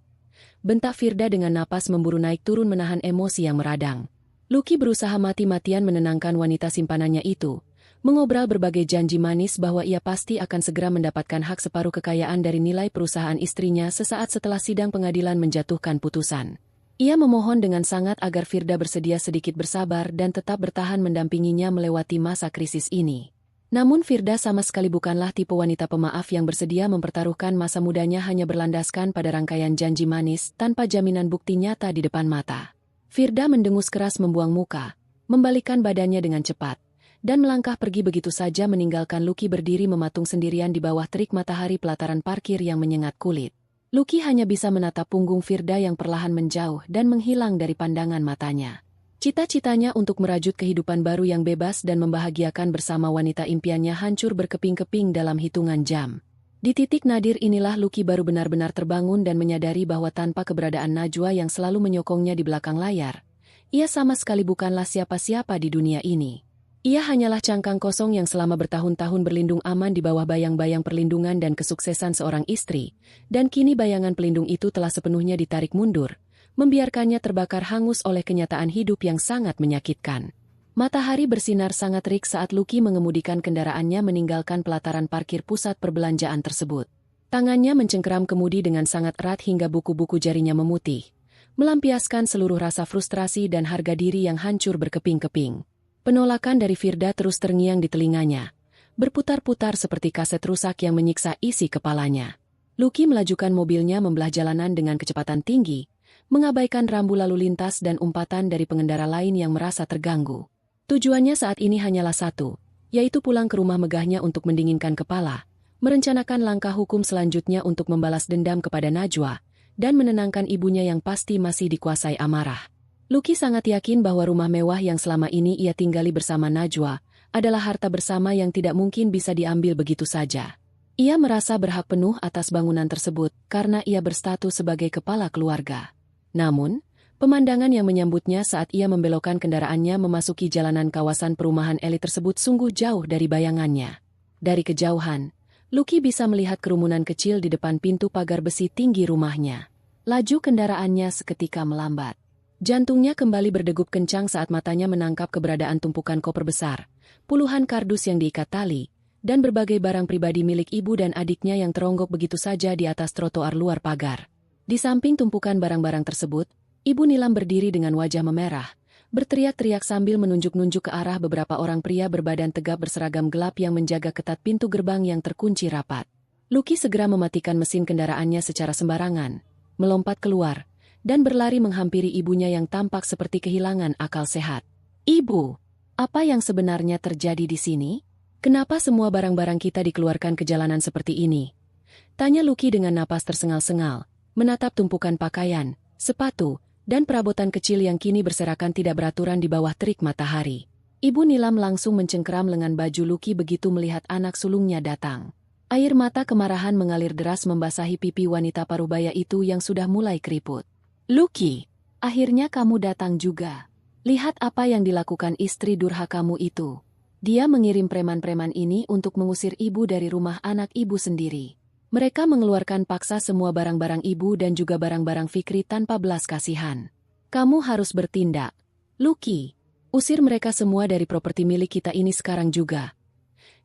Bentak Firda dengan napas memburu naik turun menahan emosi yang meradang. Lucky berusaha mati-matian menenangkan wanita simpanannya itu, mengobrol berbagai janji manis bahwa ia pasti akan segera mendapatkan hak separuh kekayaan dari nilai perusahaan istrinya sesaat setelah sidang pengadilan menjatuhkan putusan. Ia memohon dengan sangat agar Firda bersedia sedikit bersabar dan tetap bertahan mendampinginya melewati masa krisis ini. Namun Firda sama sekali bukanlah tipe wanita pemaaf yang bersedia mempertaruhkan masa mudanya hanya berlandaskan pada rangkaian janji manis tanpa jaminan bukti nyata di depan mata. Firda mendengus keras membuang muka, membalikkan badannya dengan cepat, dan melangkah pergi begitu saja meninggalkan Lucky berdiri mematung sendirian di bawah terik matahari pelataran parkir yang menyengat kulit. Lucky hanya bisa menatap punggung Firda yang perlahan menjauh dan menghilang dari pandangan matanya. Cita-citanya untuk merajut kehidupan baru yang bebas dan membahagiakan bersama wanita impiannya hancur berkeping-keping dalam hitungan jam. Di titik nadir inilah Lucky baru benar-benar terbangun dan menyadari bahwa tanpa keberadaan Najwa yang selalu menyokongnya di belakang layar, ia sama sekali bukanlah siapa-siapa di dunia ini. Ia hanyalah cangkang kosong yang selama bertahun-tahun berlindung aman di bawah bayang-bayang perlindungan dan kesuksesan seorang istri, dan kini bayangan pelindung itu telah sepenuhnya ditarik mundur, membiarkannya terbakar hangus oleh kenyataan hidup yang sangat menyakitkan. Matahari bersinar sangat terik saat Lucky mengemudikan kendaraannya meninggalkan pelataran parkir pusat perbelanjaan tersebut. Tangannya mencengkeram kemudi dengan sangat erat hingga buku-buku jarinya memutih, melampiaskan seluruh rasa frustrasi dan harga diri yang hancur berkeping-keping. Penolakan dari Firda terus terngiang di telinganya, berputar-putar seperti kaset rusak yang menyiksa isi kepalanya. Lucky melajukan mobilnya membelah jalanan dengan kecepatan tinggi, mengabaikan rambu lalu lintas dan umpatan dari pengendara lain yang merasa terganggu. Tujuannya saat ini hanyalah satu, yaitu pulang ke rumah megahnya untuk mendinginkan kepala, merencanakan langkah hukum selanjutnya untuk membalas dendam kepada Najwa, dan menenangkan ibunya yang pasti masih dikuasai amarah. Lucky sangat yakin bahwa rumah mewah yang selama ini ia tinggali bersama Najwa adalah harta bersama yang tidak mungkin bisa diambil begitu saja. Ia merasa berhak penuh atas bangunan tersebut karena ia berstatus sebagai kepala keluarga. Namun, pemandangan yang menyambutnya saat ia membelokkan kendaraannya memasuki jalanan kawasan perumahan elit tersebut sungguh jauh dari bayangannya. Dari kejauhan, Lucky bisa melihat kerumunan kecil di depan pintu pagar besi tinggi rumahnya. Laju kendaraannya seketika melambat. Jantungnya kembali berdegup kencang saat matanya menangkap keberadaan tumpukan koper besar, puluhan kardus yang diikat tali, dan berbagai barang pribadi milik ibu dan adiknya yang teronggok begitu saja di atas trotoar luar pagar. Di samping tumpukan barang-barang tersebut, Ibu Nilam berdiri dengan wajah memerah, berteriak-teriak sambil menunjuk-nunjuk ke arah beberapa orang pria berbadan tegap berseragam gelap yang menjaga ketat pintu gerbang yang terkunci rapat. Lucky segera mematikan mesin kendaraannya secara sembarangan, melompat keluar, dan berlari menghampiri ibunya yang tampak seperti kehilangan akal sehat. "Ibu, apa yang sebenarnya terjadi di sini? Kenapa semua barang-barang kita dikeluarkan ke jalanan seperti ini?" Tanya Lucky dengan napas tersengal-sengal, menatap tumpukan pakaian, sepatu, dan perabotan kecil yang kini berserakan tidak beraturan di bawah terik matahari. Ibu Nilam langsung mencengkeram lengan baju Lucky begitu melihat anak sulungnya datang. Air mata kemarahan mengalir deras membasahi pipi wanita parubaya itu yang sudah mulai keriput. "Lucky, akhirnya kamu datang juga. Lihat apa yang dilakukan istri durhakamu itu. Dia mengirim preman-preman ini untuk mengusir ibu dari rumah anak ibu sendiri. Mereka mengeluarkan paksa semua barang-barang ibu dan juga barang-barang Fikri tanpa belas kasihan. Kamu harus bertindak. Lucky, usir mereka semua dari properti milik kita ini sekarang juga."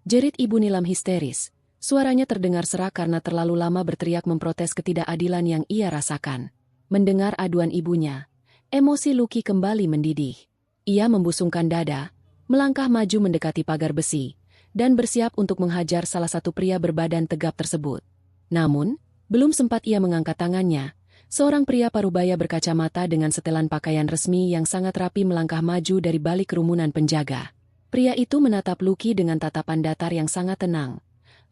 Jerit Ibu Nilam histeris. Suaranya terdengar serak karena terlalu lama berteriak memprotes ketidakadilan yang ia rasakan. Mendengar aduan ibunya, emosi Lucky kembali mendidih. Ia membusungkan dada, melangkah maju mendekati pagar besi, dan bersiap untuk menghajar salah satu pria berbadan tegap tersebut. Namun, belum sempat ia mengangkat tangannya, seorang pria parubaya berkacamata dengan setelan pakaian resmi yang sangat rapi melangkah maju dari balik kerumunan penjaga. Pria itu menatap Lucky dengan tatapan datar yang sangat tenang,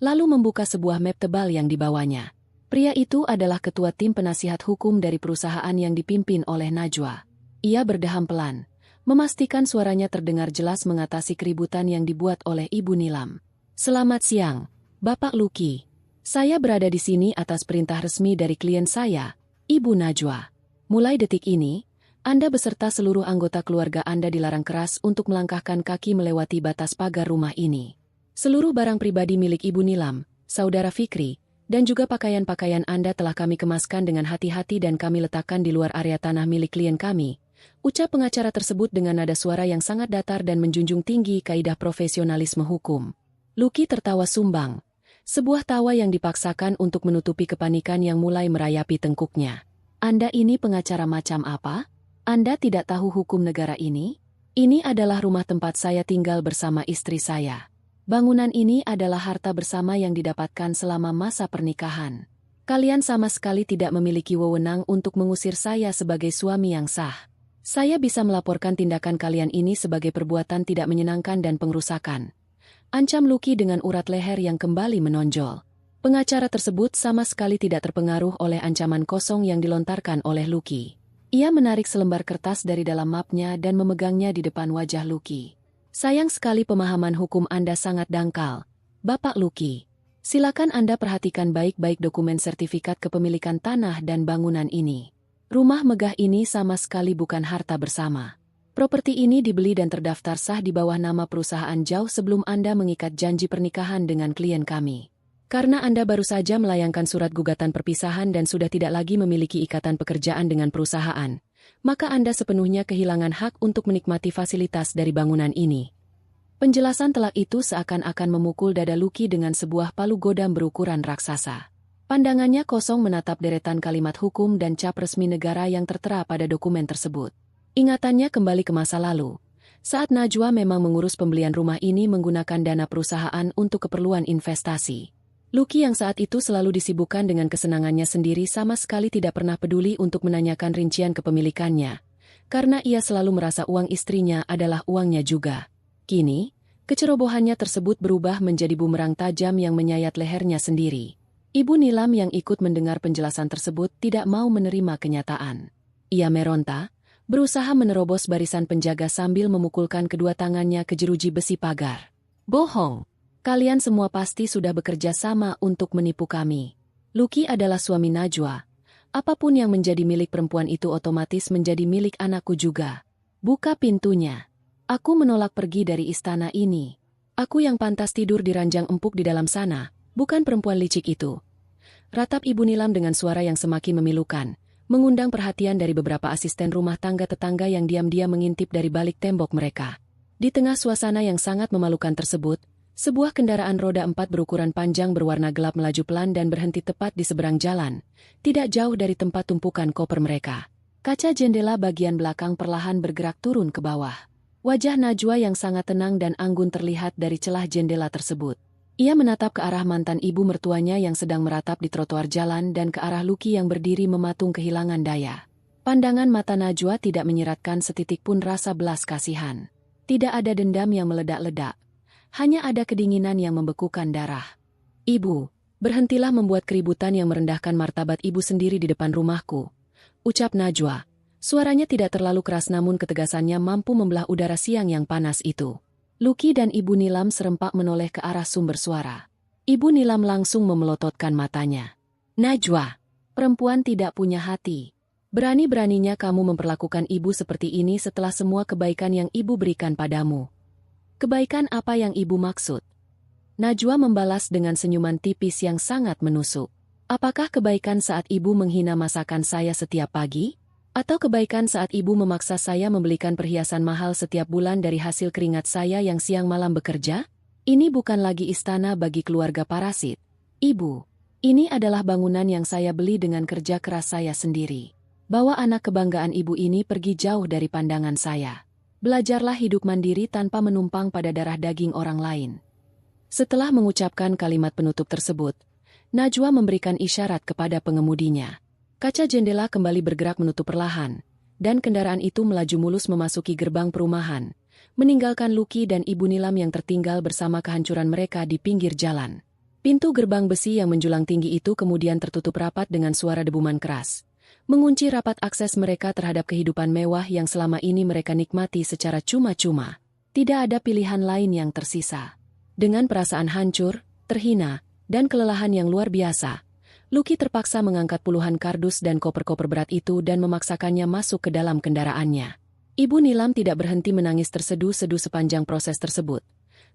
lalu membuka sebuah map tebal yang dibawanya. Pria itu adalah ketua tim penasihat hukum dari perusahaan yang dipimpin oleh Najwa. Ia berdeham pelan, memastikan suaranya terdengar jelas mengatasi keributan yang dibuat oleh Ibu Nilam. "Selamat siang, Bapak Lucky. Saya berada di sini atas perintah resmi dari klien saya, Ibu Najwa. Mulai detik ini, Anda beserta seluruh anggota keluarga Anda dilarang keras untuk melangkahkan kaki melewati batas pagar rumah ini. Seluruh barang pribadi milik Ibu Nilam, Saudara Fikri, dan juga pakaian-pakaian Anda telah kami kemaskan dengan hati-hati dan kami letakkan di luar area tanah milik klien kami," ucap pengacara tersebut dengan nada suara yang sangat datar dan menjunjung tinggi kaidah profesionalisme hukum. Lucky tertawa sumbang, sebuah tawa yang dipaksakan untuk menutupi kepanikan yang mulai merayapi tengkuknya. "Anda ini pengacara macam apa? Anda tidak tahu hukum negara ini? Ini adalah rumah tempat saya tinggal bersama istri saya. Bangunan ini adalah harta bersama yang didapatkan selama masa pernikahan. Kalian sama sekali tidak memiliki wewenang untuk mengusir saya sebagai suami yang sah. Saya bisa melaporkan tindakan kalian ini sebagai perbuatan tidak menyenangkan dan pengrusakan. Ancam Lucky dengan urat leher yang kembali menonjol. Pengacara tersebut sama sekali tidak terpengaruh oleh ancaman kosong yang dilontarkan oleh Lucky. Ia menarik selembar kertas dari dalam mapnya dan memegangnya di depan wajah Lucky. Sayang sekali pemahaman hukum Anda sangat dangkal, Bapak Lucky. Silakan Anda perhatikan baik-baik dokumen sertifikat kepemilikan tanah dan bangunan ini. Rumah megah ini sama sekali bukan harta bersama. Properti ini dibeli dan terdaftar sah di bawah nama perusahaan jauh sebelum Anda mengikat janji pernikahan dengan klien kami. Karena Anda baru saja melayangkan surat gugatan perpisahan dan sudah tidak lagi memiliki ikatan pekerjaan dengan perusahaan, maka Anda sepenuhnya kehilangan hak untuk menikmati fasilitas dari bangunan ini. Penjelasan telak itu seakan-akan memukul dada Lucky dengan sebuah palu godam berukuran raksasa. Pandangannya kosong menatap deretan kalimat hukum dan cap resmi negara yang tertera pada dokumen tersebut. Ingatannya kembali ke masa lalu, saat Najwa memang mengurus pembelian rumah ini menggunakan dana perusahaan untuk keperluan investasi. Lucky yang saat itu selalu disibukkan dengan kesenangannya sendiri sama sekali tidak pernah peduli untuk menanyakan rincian kepemilikannya, karena ia selalu merasa uang istrinya adalah uangnya juga. Kini, kecerobohannya tersebut berubah menjadi bumerang tajam yang menyayat lehernya sendiri. Ibu Nilam yang ikut mendengar penjelasan tersebut tidak mau menerima kenyataan. Ia meronta, berusaha menerobos barisan penjaga sambil memukulkan kedua tangannya ke jeruji besi pagar. Bohong! Kalian semua pasti sudah bekerja sama untuk menipu kami. Lucky adalah suami Najwa. Apapun yang menjadi milik perempuan itu otomatis menjadi milik anakku juga. Buka pintunya. Aku menolak pergi dari istana ini. Aku yang pantas tidur di ranjang empuk di dalam sana, bukan perempuan licik itu. Ratap Ibu Nilam dengan suara yang semakin memilukan, mengundang perhatian dari beberapa asisten rumah tangga tetangga yang diam-diam mengintip dari balik tembok mereka. Di tengah suasana yang sangat memalukan tersebut, sebuah kendaraan roda 4 berukuran panjang berwarna gelap melaju pelan dan berhenti tepat di seberang jalan, tidak jauh dari tempat tumpukan koper mereka. Kaca jendela bagian belakang perlahan bergerak turun ke bawah. Wajah Najwa yang sangat tenang dan anggun terlihat dari celah jendela tersebut. Ia menatap ke arah mantan ibu mertuanya yang sedang meratap di trotoar jalan dan ke arah Lucky yang berdiri mematung kehilangan daya. Pandangan mata Najwa tidak menyiratkan setitik pun rasa belas kasihan. Tidak ada dendam yang meledak-ledak. Hanya ada kedinginan yang membekukan darah. Ibu, berhentilah membuat keributan yang merendahkan martabat ibu sendiri di depan rumahku, ucap Najwa. Suaranya tidak terlalu keras namun ketegasannya mampu membelah udara siang yang panas itu. Lucky dan Ibu Nilam serempak menoleh ke arah sumber suara. Ibu Nilam langsung memelototkan matanya. Najwa, perempuan tidak punya hati. Berani-beraninya kamu memperlakukan ibu seperti ini setelah semua kebaikan yang ibu berikan padamu. Kebaikan apa yang ibu maksud? Najwa membalas dengan senyuman tipis yang sangat menusuk. Apakah kebaikan saat ibu menghina masakan saya setiap pagi? Atau kebaikan saat ibu memaksa saya membelikan perhiasan mahal setiap bulan dari hasil keringat saya yang siang malam bekerja? Ini bukan lagi istana bagi keluarga parasit. Ibu, ini adalah bangunan yang saya beli dengan kerja keras saya sendiri. Bawa anak kebanggaan ibu ini pergi jauh dari pandangan saya. Belajarlah hidup mandiri tanpa menumpang pada darah daging orang lain. Setelah mengucapkan kalimat penutup tersebut, Najwa memberikan isyarat kepada pengemudinya. Kaca jendela kembali bergerak menutup perlahan, dan kendaraan itu melaju mulus memasuki gerbang perumahan, meninggalkan Lucky dan Ibu Nilam yang tertinggal bersama kehancuran mereka di pinggir jalan. Pintu gerbang besi yang menjulang tinggi itu kemudian tertutup rapat dengan suara debuman keras, mengunci rapat akses mereka terhadap kehidupan mewah yang selama ini mereka nikmati secara cuma-cuma. Tidak ada pilihan lain yang tersisa. Dengan perasaan hancur, terhina, dan kelelahan yang luar biasa, Lucky terpaksa mengangkat puluhan kardus dan koper-koper berat itu dan memaksakannya masuk ke dalam kendaraannya. Ibu Nilam tidak berhenti menangis terseduh-seduh sepanjang proses tersebut,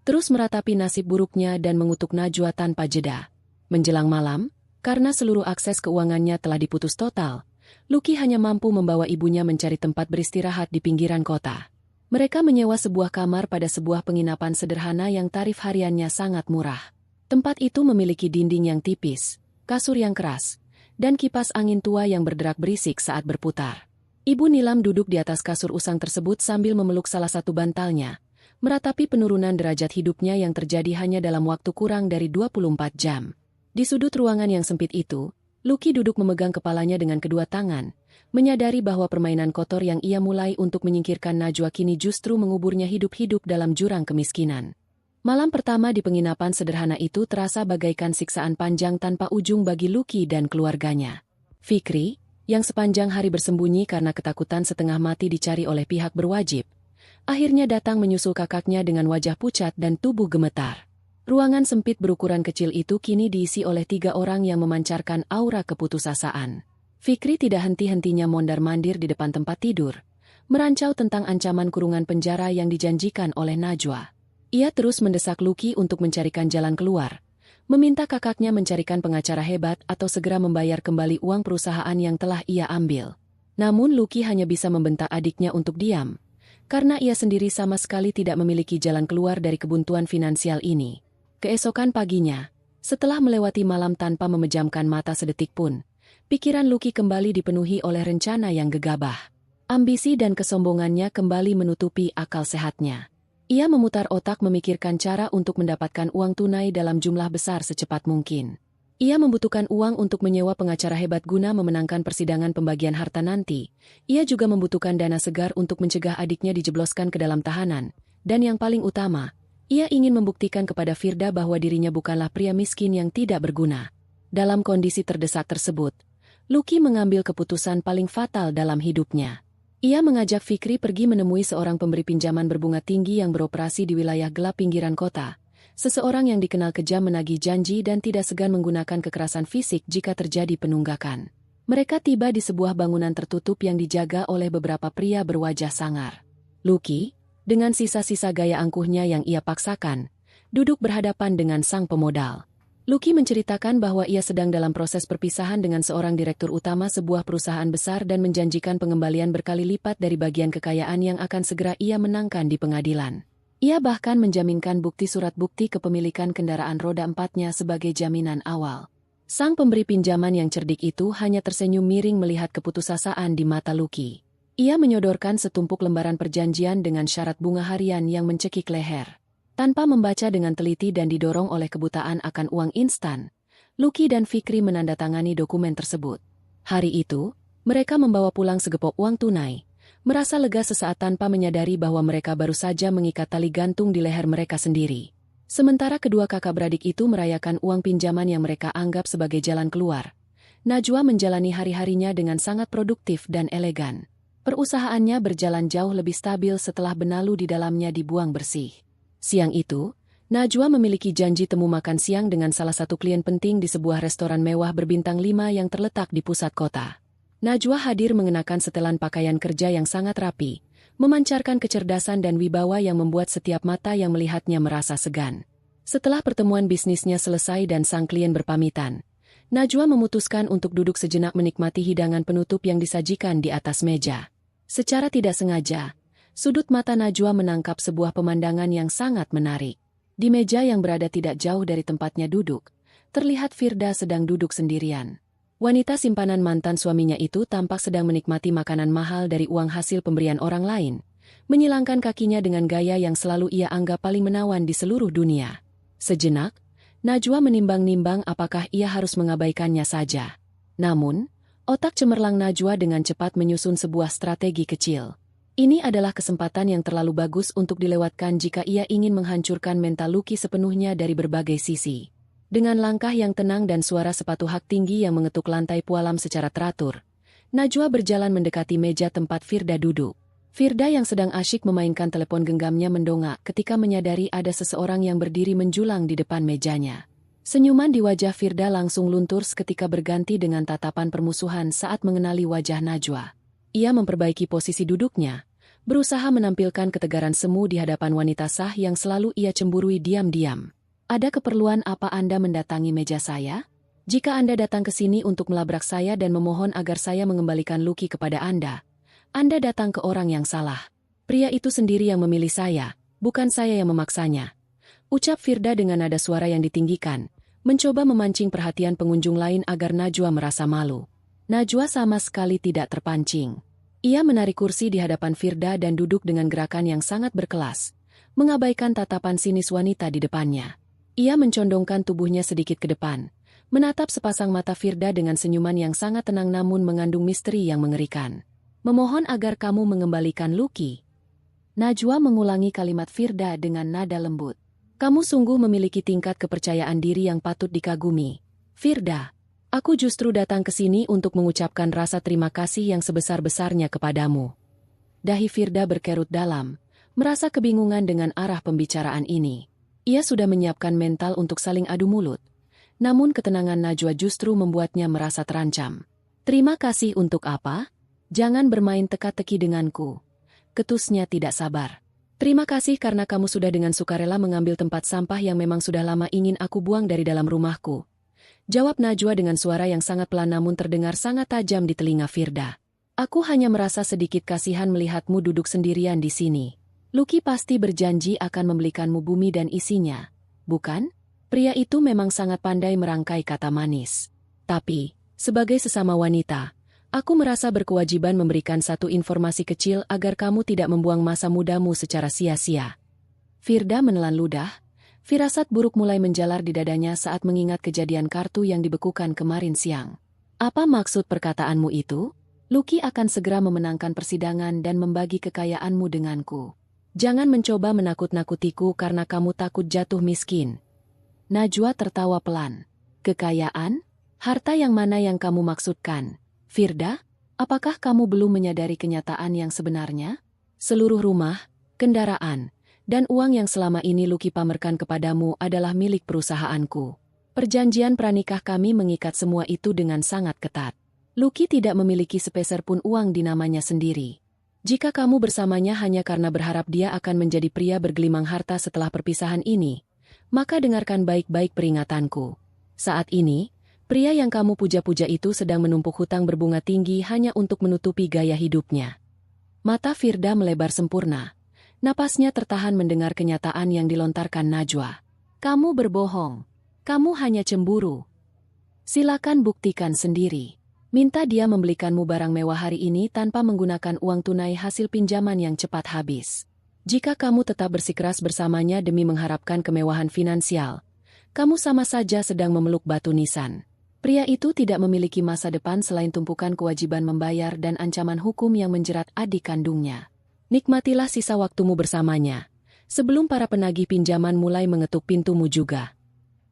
terus meratapi nasib buruknya dan mengutuk Najwa tanpa jeda. Menjelang malam, karena seluruh akses keuangannya telah diputus total, Lucky hanya mampu membawa ibunya mencari tempat beristirahat di pinggiran kota. Mereka menyewa sebuah kamar pada sebuah penginapan sederhana yang tarif hariannya sangat murah. Tempat itu memiliki dinding yang tipis, kasur yang keras, dan kipas angin tua yang berderak berisik saat berputar. Ibu Nilam duduk di atas kasur usang tersebut sambil memeluk salah satu bantalnya, meratapi penurunan derajat hidupnya yang terjadi hanya dalam waktu kurang dari 24 jam. Di sudut ruangan yang sempit itu, Lucky duduk memegang kepalanya dengan kedua tangan, menyadari bahwa permainan kotor yang ia mulai untuk menyingkirkan Najwa kini justru menguburnya hidup-hidup dalam jurang kemiskinan. Malam pertama di penginapan sederhana itu terasa bagaikan siksaan panjang tanpa ujung bagi Lucky dan keluarganya. Fikri, yang sepanjang hari bersembunyi karena ketakutan setengah mati dicari oleh pihak berwajib, akhirnya datang menyusul kakaknya dengan wajah pucat dan tubuh gemetar. Ruangan sempit berukuran kecil itu kini diisi oleh 3 orang yang memancarkan aura keputusasaan. Fikri tidak henti-hentinya mondar-mandir di depan tempat tidur, merancau tentang ancaman kurungan penjara yang dijanjikan oleh Najwa. Ia terus mendesak Lucky untuk mencarikan jalan keluar, meminta kakaknya mencarikan pengacara hebat atau segera membayar kembali uang perusahaan yang telah ia ambil. Namun Lucky hanya bisa membentak adiknya untuk diam, karena ia sendiri sama sekali tidak memiliki jalan keluar dari kebuntuan finansial ini. Keesokan paginya, setelah melewati malam tanpa memejamkan mata sedetik pun, pikiran Lucky kembali dipenuhi oleh rencana yang gegabah. Ambisi dan kesombongannya kembali menutupi akal sehatnya. Ia memutar otak memikirkan cara untuk mendapatkan uang tunai dalam jumlah besar secepat mungkin. Ia membutuhkan uang untuk menyewa pengacara hebat guna memenangkan persidangan pembagian harta nanti. Ia juga membutuhkan dana segar untuk mencegah adiknya dijebloskan ke dalam tahanan. Dan yang paling utama, ia ingin membuktikan kepada Firda bahwa dirinya bukanlah pria miskin yang tidak berguna. Dalam kondisi terdesak tersebut, Lucky mengambil keputusan paling fatal dalam hidupnya. Ia mengajak Fikri pergi menemui seorang pemberi pinjaman berbunga tinggi yang beroperasi di wilayah gelap pinggiran kota. Seseorang yang dikenal kejam menagih janji dan tidak segan menggunakan kekerasan fisik jika terjadi penunggakan. Mereka tiba di sebuah bangunan tertutup yang dijaga oleh beberapa pria berwajah sangar. Lucky, dengan sisa-sisa gaya angkuhnya yang ia paksakan, duduk berhadapan dengan sang pemodal. Lucky menceritakan bahwa ia sedang dalam proses perpisahan dengan seorang direktur utama sebuah perusahaan besar dan menjanjikan pengembalian berkali lipat dari bagian kekayaan yang akan segera ia menangkan di pengadilan. Ia bahkan menjaminkan bukti surat bukti kepemilikan kendaraan roda 4-nya sebagai jaminan awal. Sang pemberi pinjaman yang cerdik itu hanya tersenyum miring melihat keputusasaan di mata Lucky. Ia menyodorkan setumpuk lembaran perjanjian dengan syarat bunga harian yang mencekik leher. Tanpa membaca dengan teliti dan didorong oleh kebutaan akan uang instan, Lucky dan Fikri menandatangani dokumen tersebut. Hari itu, mereka membawa pulang segepok uang tunai, merasa lega sesaat tanpa menyadari bahwa mereka baru saja mengikat tali gantung di leher mereka sendiri. Sementara kedua kakak beradik itu merayakan uang pinjaman yang mereka anggap sebagai jalan keluar, Najwa menjalani hari-harinya dengan sangat produktif dan elegan. Perusahaannya berjalan jauh lebih stabil setelah benalu di dalamnya dibuang bersih. Siang itu, Najwa memiliki janji temu makan siang dengan salah satu klien penting di sebuah restoran mewah berbintang 5 yang terletak di pusat kota. Najwa hadir mengenakan setelan pakaian kerja yang sangat rapi, memancarkan kecerdasan dan wibawa yang membuat setiap mata yang melihatnya merasa segan. Setelah pertemuan bisnisnya selesai dan sang klien berpamitan, Najwa memutuskan untuk duduk sejenak menikmati hidangan penutup yang disajikan di atas meja. Secara tidak sengaja, sudut mata Najwa menangkap sebuah pemandangan yang sangat menarik. Di meja yang berada tidak jauh dari tempatnya duduk, terlihat Firda sedang duduk sendirian. Wanita simpanan mantan suaminya itu tampak sedang menikmati makanan mahal dari uang hasil pemberian orang lain, menyilangkan kakinya dengan gaya yang selalu ia anggap paling menawan di seluruh dunia. Sejenak, Najwa menimbang-nimbang apakah ia harus mengabaikannya saja. Namun, otak cemerlang Najwa dengan cepat menyusun sebuah strategi kecil. Ini adalah kesempatan yang terlalu bagus untuk dilewatkan jika ia ingin menghancurkan mental Lucky sepenuhnya dari berbagai sisi. Dengan langkah yang tenang dan suara sepatu hak tinggi yang mengetuk lantai pualam secara teratur, Najwa berjalan mendekati meja tempat Firda duduk. Firda yang sedang asyik memainkan telepon genggamnya mendongak ketika menyadari ada seseorang yang berdiri menjulang di depan mejanya. Senyuman di wajah Firda langsung luntur seketika berganti dengan tatapan permusuhan saat mengenali wajah Najwa. Ia memperbaiki posisi duduknya, berusaha menampilkan ketegaran semu di hadapan wanita sah yang selalu ia cemburui diam-diam. Ada keperluan apa Anda mendatangi meja saya? Jika Anda datang ke sini untuk melabrak saya dan memohon agar saya mengembalikan Lucky kepada Anda datang ke orang yang salah. Pria itu sendiri yang memilih saya, bukan saya yang memaksanya. Ucap Firda dengan nada suara yang ditinggikan, mencoba memancing perhatian pengunjung lain agar Najwa merasa malu. Najwa sama sekali tidak terpancing. Ia menarik kursi di hadapan Firda dan duduk dengan gerakan yang sangat berkelas, mengabaikan tatapan sinis wanita di depannya. Ia mencondongkan tubuhnya sedikit ke depan, Menatap sepasang mata Firda dengan senyuman yang sangat tenang namun mengandung misteri yang mengerikan. Memohon agar kamu mengembalikan Lucky. Najwa mengulangi kalimat Firda dengan nada lembut. Kamu sungguh memiliki tingkat kepercayaan diri yang patut dikagumi. Firda, aku justru datang ke sini untuk mengucapkan rasa terima kasih yang sebesar-besarnya kepadamu. Dahi Firda berkerut dalam, merasa kebingungan dengan arah pembicaraan ini. Ia sudah menyiapkan mental untuk saling adu mulut. Namun ketenangan Najwa justru membuatnya merasa terancam. Terima kasih untuk apa? Jangan bermain teka-teki denganku. Ketusnya tidak sabar. Terima kasih karena kamu sudah dengan sukarela mengambil tempat sampah yang memang sudah lama ingin aku buang dari dalam rumahku. Jawab Najwa dengan suara yang sangat pelan namun terdengar sangat tajam di telinga Firda. Aku hanya merasa sedikit kasihan melihatmu duduk sendirian di sini. Lucky pasti berjanji akan membelikanmu bumi dan isinya, bukan? Pria itu memang sangat pandai merangkai kata manis. Tapi, sebagai sesama wanita, aku merasa berkewajiban memberikan satu informasi kecil agar kamu tidak membuang masa mudamu secara sia-sia. Firda menelan ludah. Firasat buruk mulai menjalar di dadanya saat mengingat kejadian kartu yang dibekukan kemarin siang. Apa maksud perkataanmu itu? Lucky akan segera memenangkan persidangan dan membagi kekayaanmu denganku. Jangan mencoba menakut-nakutiku karena kamu takut jatuh miskin. Najwa tertawa pelan. Kekayaan? Harta yang mana yang kamu maksudkan? Firda, apakah kamu belum menyadari kenyataan yang sebenarnya? Seluruh rumah, kendaraan, dan uang yang selama ini Lucky pamerkan kepadamu adalah milik perusahaanku. Perjanjian pranikah kami mengikat semua itu dengan sangat ketat. Lucky tidak memiliki sepeser pun uang di namanya sendiri. Jika kamu bersamanya hanya karena berharap dia akan menjadi pria bergelimang harta setelah perpisahan ini, maka dengarkan baik-baik peringatanku. Saat ini, pria yang kamu puja-puja itu sedang menumpuk hutang berbunga tinggi hanya untuk menutupi gaya hidupnya. Mata Firda melebar sempurna. Napasnya tertahan mendengar kenyataan yang dilontarkan Najwa. Kamu berbohong. Kamu hanya cemburu. Silakan buktikan sendiri. Minta dia membelikanmu barang mewah hari ini tanpa menggunakan uang tunai hasil pinjaman yang cepat habis. Jika kamu tetap bersikeras bersamanya demi mengharapkan kemewahan finansial, kamu sama saja sedang memeluk batu nisan. Pria itu tidak memiliki masa depan selain tumpukan kewajiban membayar dan ancaman hukum yang menjerat adik kandungnya. Nikmatilah sisa waktumu bersamanya, sebelum para penagih pinjaman mulai mengetuk pintumu juga.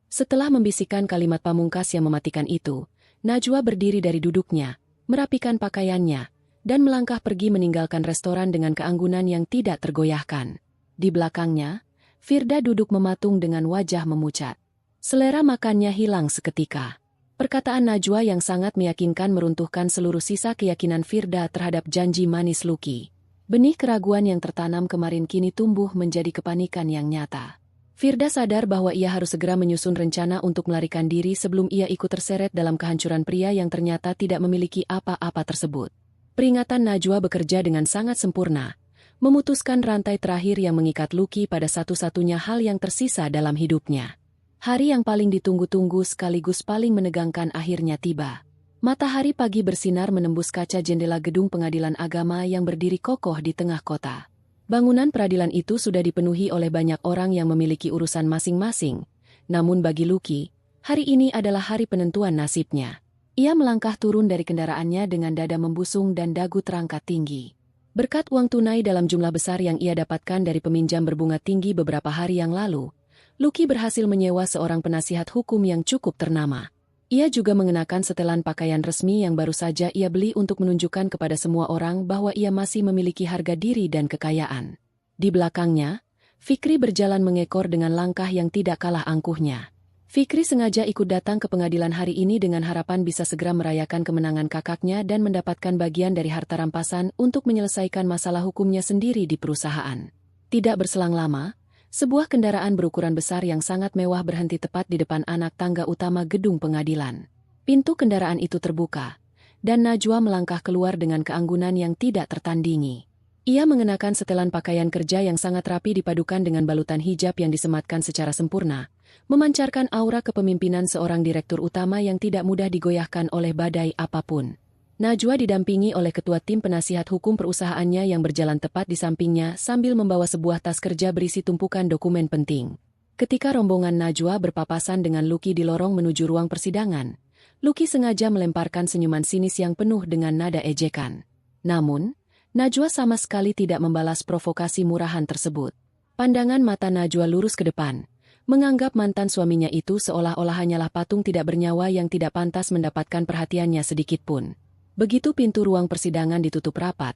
Setelah membisikkan kalimat pamungkas yang mematikan itu, Najwa berdiri dari duduknya, merapikan pakaiannya, dan melangkah pergi meninggalkan restoran dengan keanggunan yang tidak tergoyahkan. Di belakangnya, Firda duduk mematung dengan wajah memucat. Selera makannya hilang seketika. Perkataan Najwa yang sangat meyakinkan meruntuhkan seluruh sisa keyakinan Firda terhadap janji manis Lucky. Benih keraguan yang tertanam kemarin kini tumbuh menjadi kepanikan yang nyata. Firda sadar bahwa ia harus segera menyusun rencana untuk melarikan diri sebelum ia ikut terseret dalam kehancuran pria yang ternyata tidak memiliki apa-apa tersebut. Peringatan Najwa bekerja dengan sangat sempurna, memutuskan rantai terakhir yang mengikat Lucky pada satu-satunya hal yang tersisa dalam hidupnya. Hari yang paling ditunggu-tunggu sekaligus paling menegangkan akhirnya tiba. Matahari pagi bersinar menembus kaca jendela gedung pengadilan agama yang berdiri kokoh di tengah kota. Bangunan peradilan itu sudah dipenuhi oleh banyak orang yang memiliki urusan masing-masing. Namun bagi Lucky, hari ini adalah hari penentuan nasibnya. Ia melangkah turun dari kendaraannya dengan dada membusung dan dagu terangkat tinggi. Berkat uang tunai dalam jumlah besar yang ia dapatkan dari peminjam berbunga tinggi beberapa hari yang lalu, Lucky berhasil menyewa seorang penasihat hukum yang cukup ternama. Ia juga mengenakan setelan pakaian resmi yang baru saja ia beli untuk menunjukkan kepada semua orang bahwa ia masih memiliki harga diri dan kekayaan. Di belakangnya, Fikri berjalan mengekor dengan langkah yang tidak kalah angkuhnya. Fikri sengaja ikut datang ke pengadilan hari ini dengan harapan bisa segera merayakan kemenangan kakaknya dan mendapatkan bagian dari harta rampasan untuk menyelesaikan masalah hukumnya sendiri di perusahaan. Tidak berselang lama, sebuah kendaraan berukuran besar yang sangat mewah berhenti tepat di depan anak tangga utama gedung pengadilan. Pintu kendaraan itu terbuka, dan Najwa melangkah keluar dengan keanggunan yang tidak tertandingi. Ia mengenakan setelan pakaian kerja yang sangat rapi dipadukan dengan balutan hijab yang disematkan secara sempurna, memancarkan aura kepemimpinan seorang direktur utama yang tidak mudah digoyahkan oleh badai apapun. Najwa didampingi oleh ketua tim penasihat hukum perusahaannya yang berjalan tepat di sampingnya sambil membawa sebuah tas kerja berisi tumpukan dokumen penting. Ketika rombongan Najwa berpapasan dengan Lucky di lorong menuju ruang persidangan, Lucky sengaja melemparkan senyuman sinis yang penuh dengan nada ejekan. Namun, Najwa sama sekali tidak membalas provokasi murahan tersebut. Pandangan mata Najwa lurus ke depan, menganggap mantan suaminya itu seolah-olah hanyalah patung tidak bernyawa yang tidak pantas mendapatkan perhatiannya sedikitpun. Begitu pintu ruang persidangan ditutup rapat,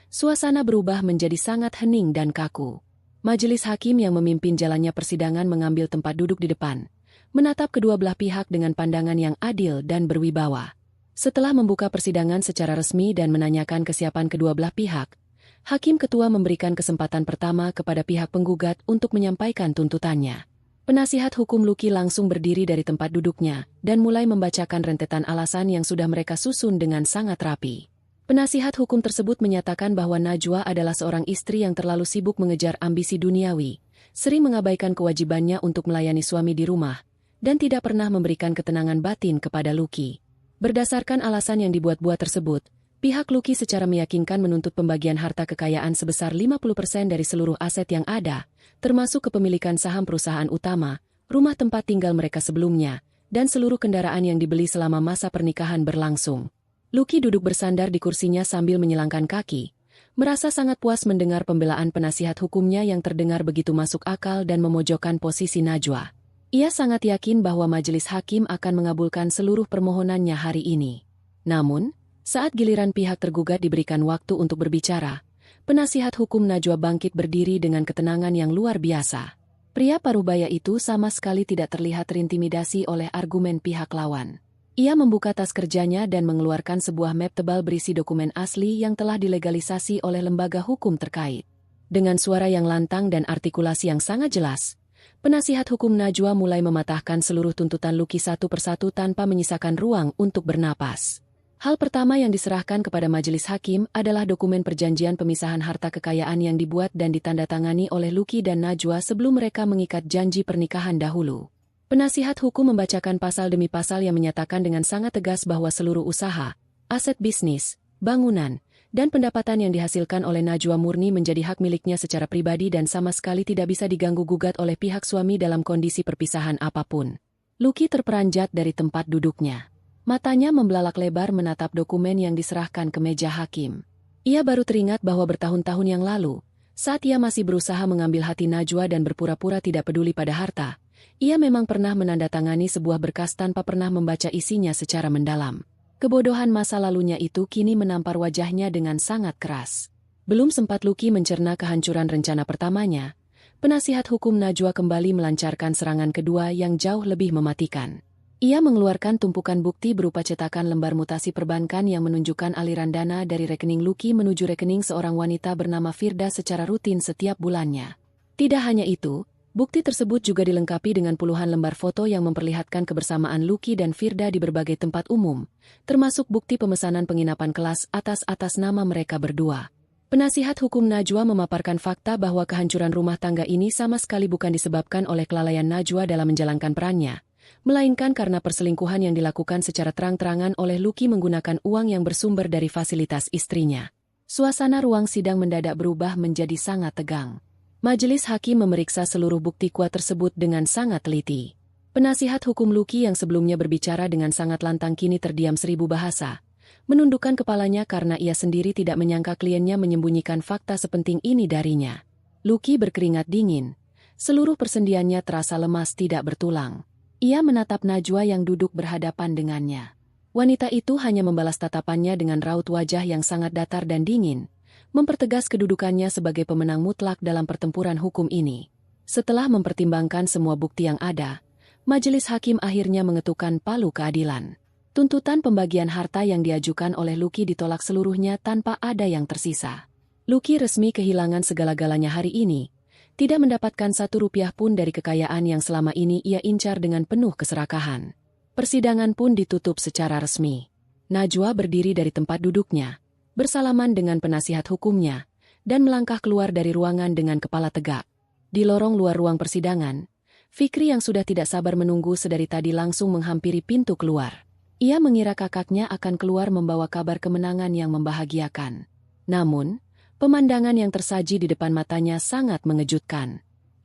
suasana berubah menjadi sangat hening dan kaku. Majelis hakim yang memimpin jalannya persidangan mengambil tempat duduk di depan, menatap kedua belah pihak dengan pandangan yang adil dan berwibawa. Setelah membuka persidangan secara resmi dan menanyakan kesiapan kedua belah pihak, Hakim Ketua memberikan kesempatan pertama kepada pihak penggugat untuk menyampaikan tuntutannya. Penasihat hukum Lucky langsung berdiri dari tempat duduknya dan mulai membacakan rentetan alasan yang sudah mereka susun dengan sangat rapi. Penasihat hukum tersebut menyatakan bahwa Najwa adalah seorang istri yang terlalu sibuk mengejar ambisi duniawi, sering mengabaikan kewajibannya untuk melayani suami di rumah, dan tidak pernah memberikan ketenangan batin kepada Lucky. Berdasarkan alasan yang dibuat-buat tersebut, pihak Lucky secara meyakinkan menuntut pembagian harta kekayaan sebesar 50% dari seluruh aset yang ada, termasuk kepemilikan saham perusahaan utama, rumah tempat tinggal mereka sebelumnya, dan seluruh kendaraan yang dibeli selama masa pernikahan berlangsung. Lucky duduk bersandar di kursinya sambil menyilangkan kaki, merasa sangat puas mendengar pembelaan penasihat hukumnya yang terdengar begitu masuk akal dan memojokkan posisi Najwa. Ia sangat yakin bahwa majelis hakim akan mengabulkan seluruh permohonannya hari ini. Namun, saat giliran pihak tergugat diberikan waktu untuk berbicara, penasihat hukum Najwa bangkit berdiri dengan ketenangan yang luar biasa. Pria parubaya itu sama sekali tidak terlihat terintimidasi oleh argumen pihak lawan. Ia membuka tas kerjanya dan mengeluarkan sebuah map tebal berisi dokumen asli yang telah dilegalisasi oleh lembaga hukum terkait. Dengan suara yang lantang dan artikulasi yang sangat jelas, penasihat hukum Najwa mulai mematahkan seluruh tuntutan Lucky satu persatu tanpa menyisakan ruang untuk bernapas. Hal pertama yang diserahkan kepada majelis hakim adalah dokumen perjanjian pemisahan harta kekayaan yang dibuat dan ditandatangani oleh Lucky dan Najwa sebelum mereka mengikat janji pernikahan dahulu. Penasihat hukum membacakan pasal demi pasal yang menyatakan dengan sangat tegas bahwa seluruh usaha, aset bisnis, bangunan, dan pendapatan yang dihasilkan oleh Najwa murni menjadi hak miliknya secara pribadi dan sama sekali tidak bisa diganggu-gugat oleh pihak suami dalam kondisi perpisahan apapun. Lucky terperanjat dari tempat duduknya. Matanya membelalak lebar menatap dokumen yang diserahkan ke meja hakim. Ia baru teringat bahwa bertahun-tahun yang lalu, saat ia masih berusaha mengambil hati Najwa dan berpura-pura tidak peduli pada harta, ia memang pernah menandatangani sebuah berkas tanpa pernah membaca isinya secara mendalam. Kebodohan masa lalunya itu kini menampar wajahnya dengan sangat keras. Belum sempat Lucky mencerna kehancuran rencana pertamanya, penasihat hukum Najwa kembali melancarkan serangan kedua yang jauh lebih mematikan. Ia mengeluarkan tumpukan bukti berupa cetakan lembar mutasi perbankan yang menunjukkan aliran dana dari rekening Lucky menuju rekening seorang wanita bernama Firda secara rutin setiap bulannya. Tidak hanya itu, bukti tersebut juga dilengkapi dengan puluhan lembar foto yang memperlihatkan kebersamaan Lucky dan Firda di berbagai tempat umum, termasuk bukti pemesanan penginapan kelas atas nama mereka berdua. Penasihat hukum Najwa memaparkan fakta bahwa kehancuran rumah tangga ini sama sekali bukan disebabkan oleh kelalaian Najwa dalam menjalankan perannya, melainkan karena perselingkuhan yang dilakukan secara terang-terangan oleh Lucky menggunakan uang yang bersumber dari fasilitas istrinya. Suasana ruang sidang mendadak berubah menjadi sangat tegang. Majelis hakim memeriksa seluruh bukti kuat tersebut dengan sangat teliti. Penasihat hukum Lucky yang sebelumnya berbicara dengan sangat lantang kini terdiam 1000 bahasa, menundukkan kepalanya karena ia sendiri tidak menyangka kliennya menyembunyikan fakta sepenting ini darinya. Lucky berkeringat dingin. Seluruh persendiannya terasa lemas tidak bertulang. Ia menatap Najwa yang duduk berhadapan dengannya. Wanita itu hanya membalas tatapannya dengan raut wajah yang sangat datar dan dingin, mempertegas kedudukannya sebagai pemenang mutlak dalam pertempuran hukum ini. Setelah mempertimbangkan semua bukti yang ada, majelis hakim akhirnya mengetukkan palu keadilan. Tuntutan pembagian harta yang diajukan oleh Lucky ditolak seluruhnya tanpa ada yang tersisa. Lucky resmi kehilangan segala-galanya hari ini, tidak mendapatkan Rp1 pun dari kekayaan yang selama ini ia incar dengan penuh keserakahan. Persidangan pun ditutup secara resmi. Najwa berdiri dari tempat duduknya, bersalaman dengan penasihat hukumnya, dan melangkah keluar dari ruangan dengan kepala tegak. Di lorong luar ruang persidangan, Fikri yang sudah tidak sabar menunggu sedari tadi langsung menghampiri pintu keluar. Ia mengira kakaknya akan keluar membawa kabar kemenangan yang membahagiakan. Namun, pemandangan yang tersaji di depan matanya sangat mengejutkan.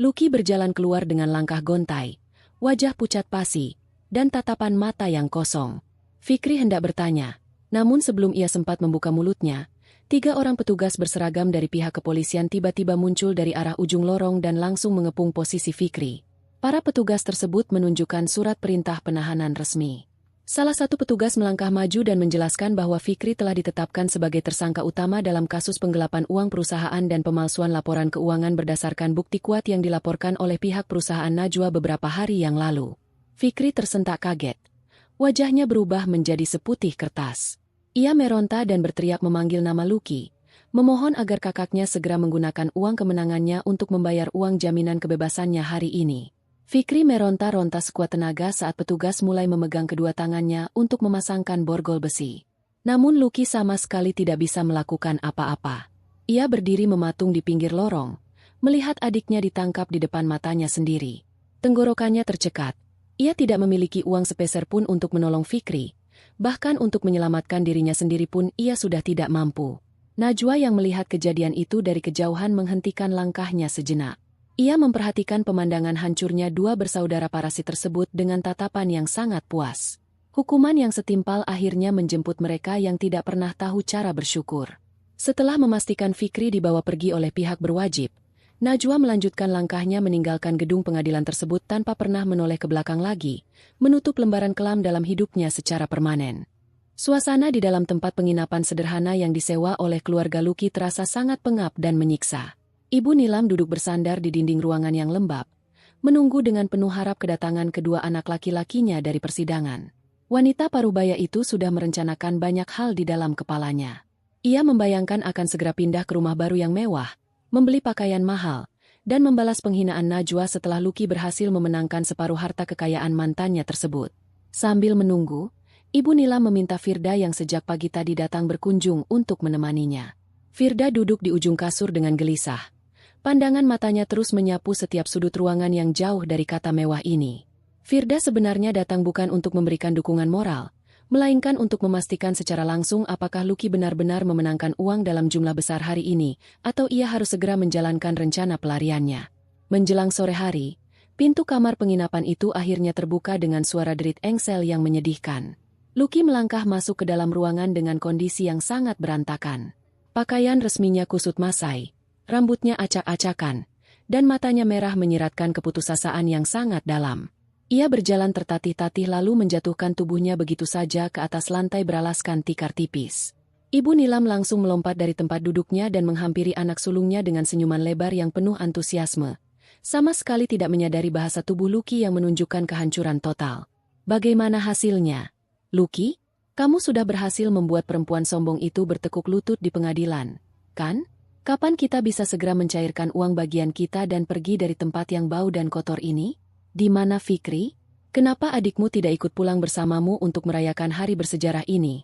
Lucky berjalan keluar dengan langkah gontai, wajah pucat pasi, dan tatapan mata yang kosong. Fikri hendak bertanya, namun sebelum ia sempat membuka mulutnya, 3 orang petugas berseragam dari pihak kepolisian tiba-tiba muncul dari arah ujung lorong dan langsung mengepung posisi Fikri. Para petugas tersebut menunjukkan surat perintah penahanan resmi. Salah satu petugas melangkah maju dan menjelaskan bahwa Fikri telah ditetapkan sebagai tersangka utama dalam kasus penggelapan uang perusahaan dan pemalsuan laporan keuangan berdasarkan bukti kuat yang dilaporkan oleh pihak perusahaan Najwa beberapa hari yang lalu. Fikri tersentak kaget. Wajahnya berubah menjadi seputih kertas. Ia meronta dan berteriak memanggil nama Lucky, memohon agar kakaknya segera menggunakan uang kemenangannya untuk membayar uang jaminan kebebasannya hari ini. Fikri meronta-ronta sekuat tenaga saat petugas mulai memegang kedua tangannya untuk memasangkan borgol besi. Namun Lucky sama sekali tidak bisa melakukan apa-apa. Ia berdiri mematung di pinggir lorong, melihat adiknya ditangkap di depan matanya sendiri. Tenggorokannya tercekat. Ia tidak memiliki uang sepeser pun untuk menolong Fikri. Bahkan untuk menyelamatkan dirinya sendiri pun ia sudah tidak mampu. Najwa yang melihat kejadian itu dari kejauhan menghentikan langkahnya sejenak. Ia memperhatikan pemandangan hancurnya 2 bersaudara parasit tersebut dengan tatapan yang sangat puas. Hukuman yang setimpal akhirnya menjemput mereka yang tidak pernah tahu cara bersyukur. Setelah memastikan Fikri dibawa pergi oleh pihak berwajib, Najwa melanjutkan langkahnya meninggalkan gedung pengadilan tersebut tanpa pernah menoleh ke belakang lagi, menutup lembaran kelam dalam hidupnya secara permanen. Suasana di dalam tempat penginapan sederhana yang disewa oleh keluarga Lucky terasa sangat pengap dan menyiksa. Ibu Nilam duduk bersandar di dinding ruangan yang lembab, menunggu dengan penuh harap kedatangan kedua anak laki-lakinya dari persidangan. Wanita parubaya itu sudah merencanakan banyak hal di dalam kepalanya. Ia membayangkan akan segera pindah ke rumah baru yang mewah, membeli pakaian mahal, dan membalas penghinaan Najwa setelah Lucky berhasil memenangkan separuh harta kekayaan mantannya tersebut. Sambil menunggu, Ibu Nilam meminta Firda yang sejak pagi tadi datang berkunjung untuk menemaninya. Firda duduk di ujung kasur dengan gelisah. Pandangan matanya terus menyapu setiap sudut ruangan yang jauh dari kata mewah ini. Firda sebenarnya datang bukan untuk memberikan dukungan moral, melainkan untuk memastikan secara langsung apakah Lucky benar-benar memenangkan uang dalam jumlah besar hari ini, atau ia harus segera menjalankan rencana pelariannya. Menjelang sore hari, pintu kamar penginapan itu akhirnya terbuka dengan suara derit engsel yang menyedihkan. Lucky melangkah masuk ke dalam ruangan dengan kondisi yang sangat berantakan. Pakaian resminya kusut masai, rambutnya acak-acakan, dan matanya merah menyiratkan keputusasaan yang sangat dalam. Ia berjalan tertatih-tatih lalu menjatuhkan tubuhnya begitu saja ke atas lantai beralaskan tikar tipis. Ibu Nilam langsung melompat dari tempat duduknya dan menghampiri anak sulungnya dengan senyuman lebar yang penuh antusiasme. Sama sekali tidak menyadari bahasa tubuh Lucky yang menunjukkan kehancuran total. Bagaimana hasilnya? Lucky, kamu sudah berhasil membuat perempuan sombong itu bertekuk lutut di pengadilan, kan? Kapan kita bisa segera mencairkan uang bagian kita dan pergi dari tempat yang bau dan kotor ini? Di mana Fikri? Kenapa adikmu tidak ikut pulang bersamamu untuk merayakan hari bersejarah ini?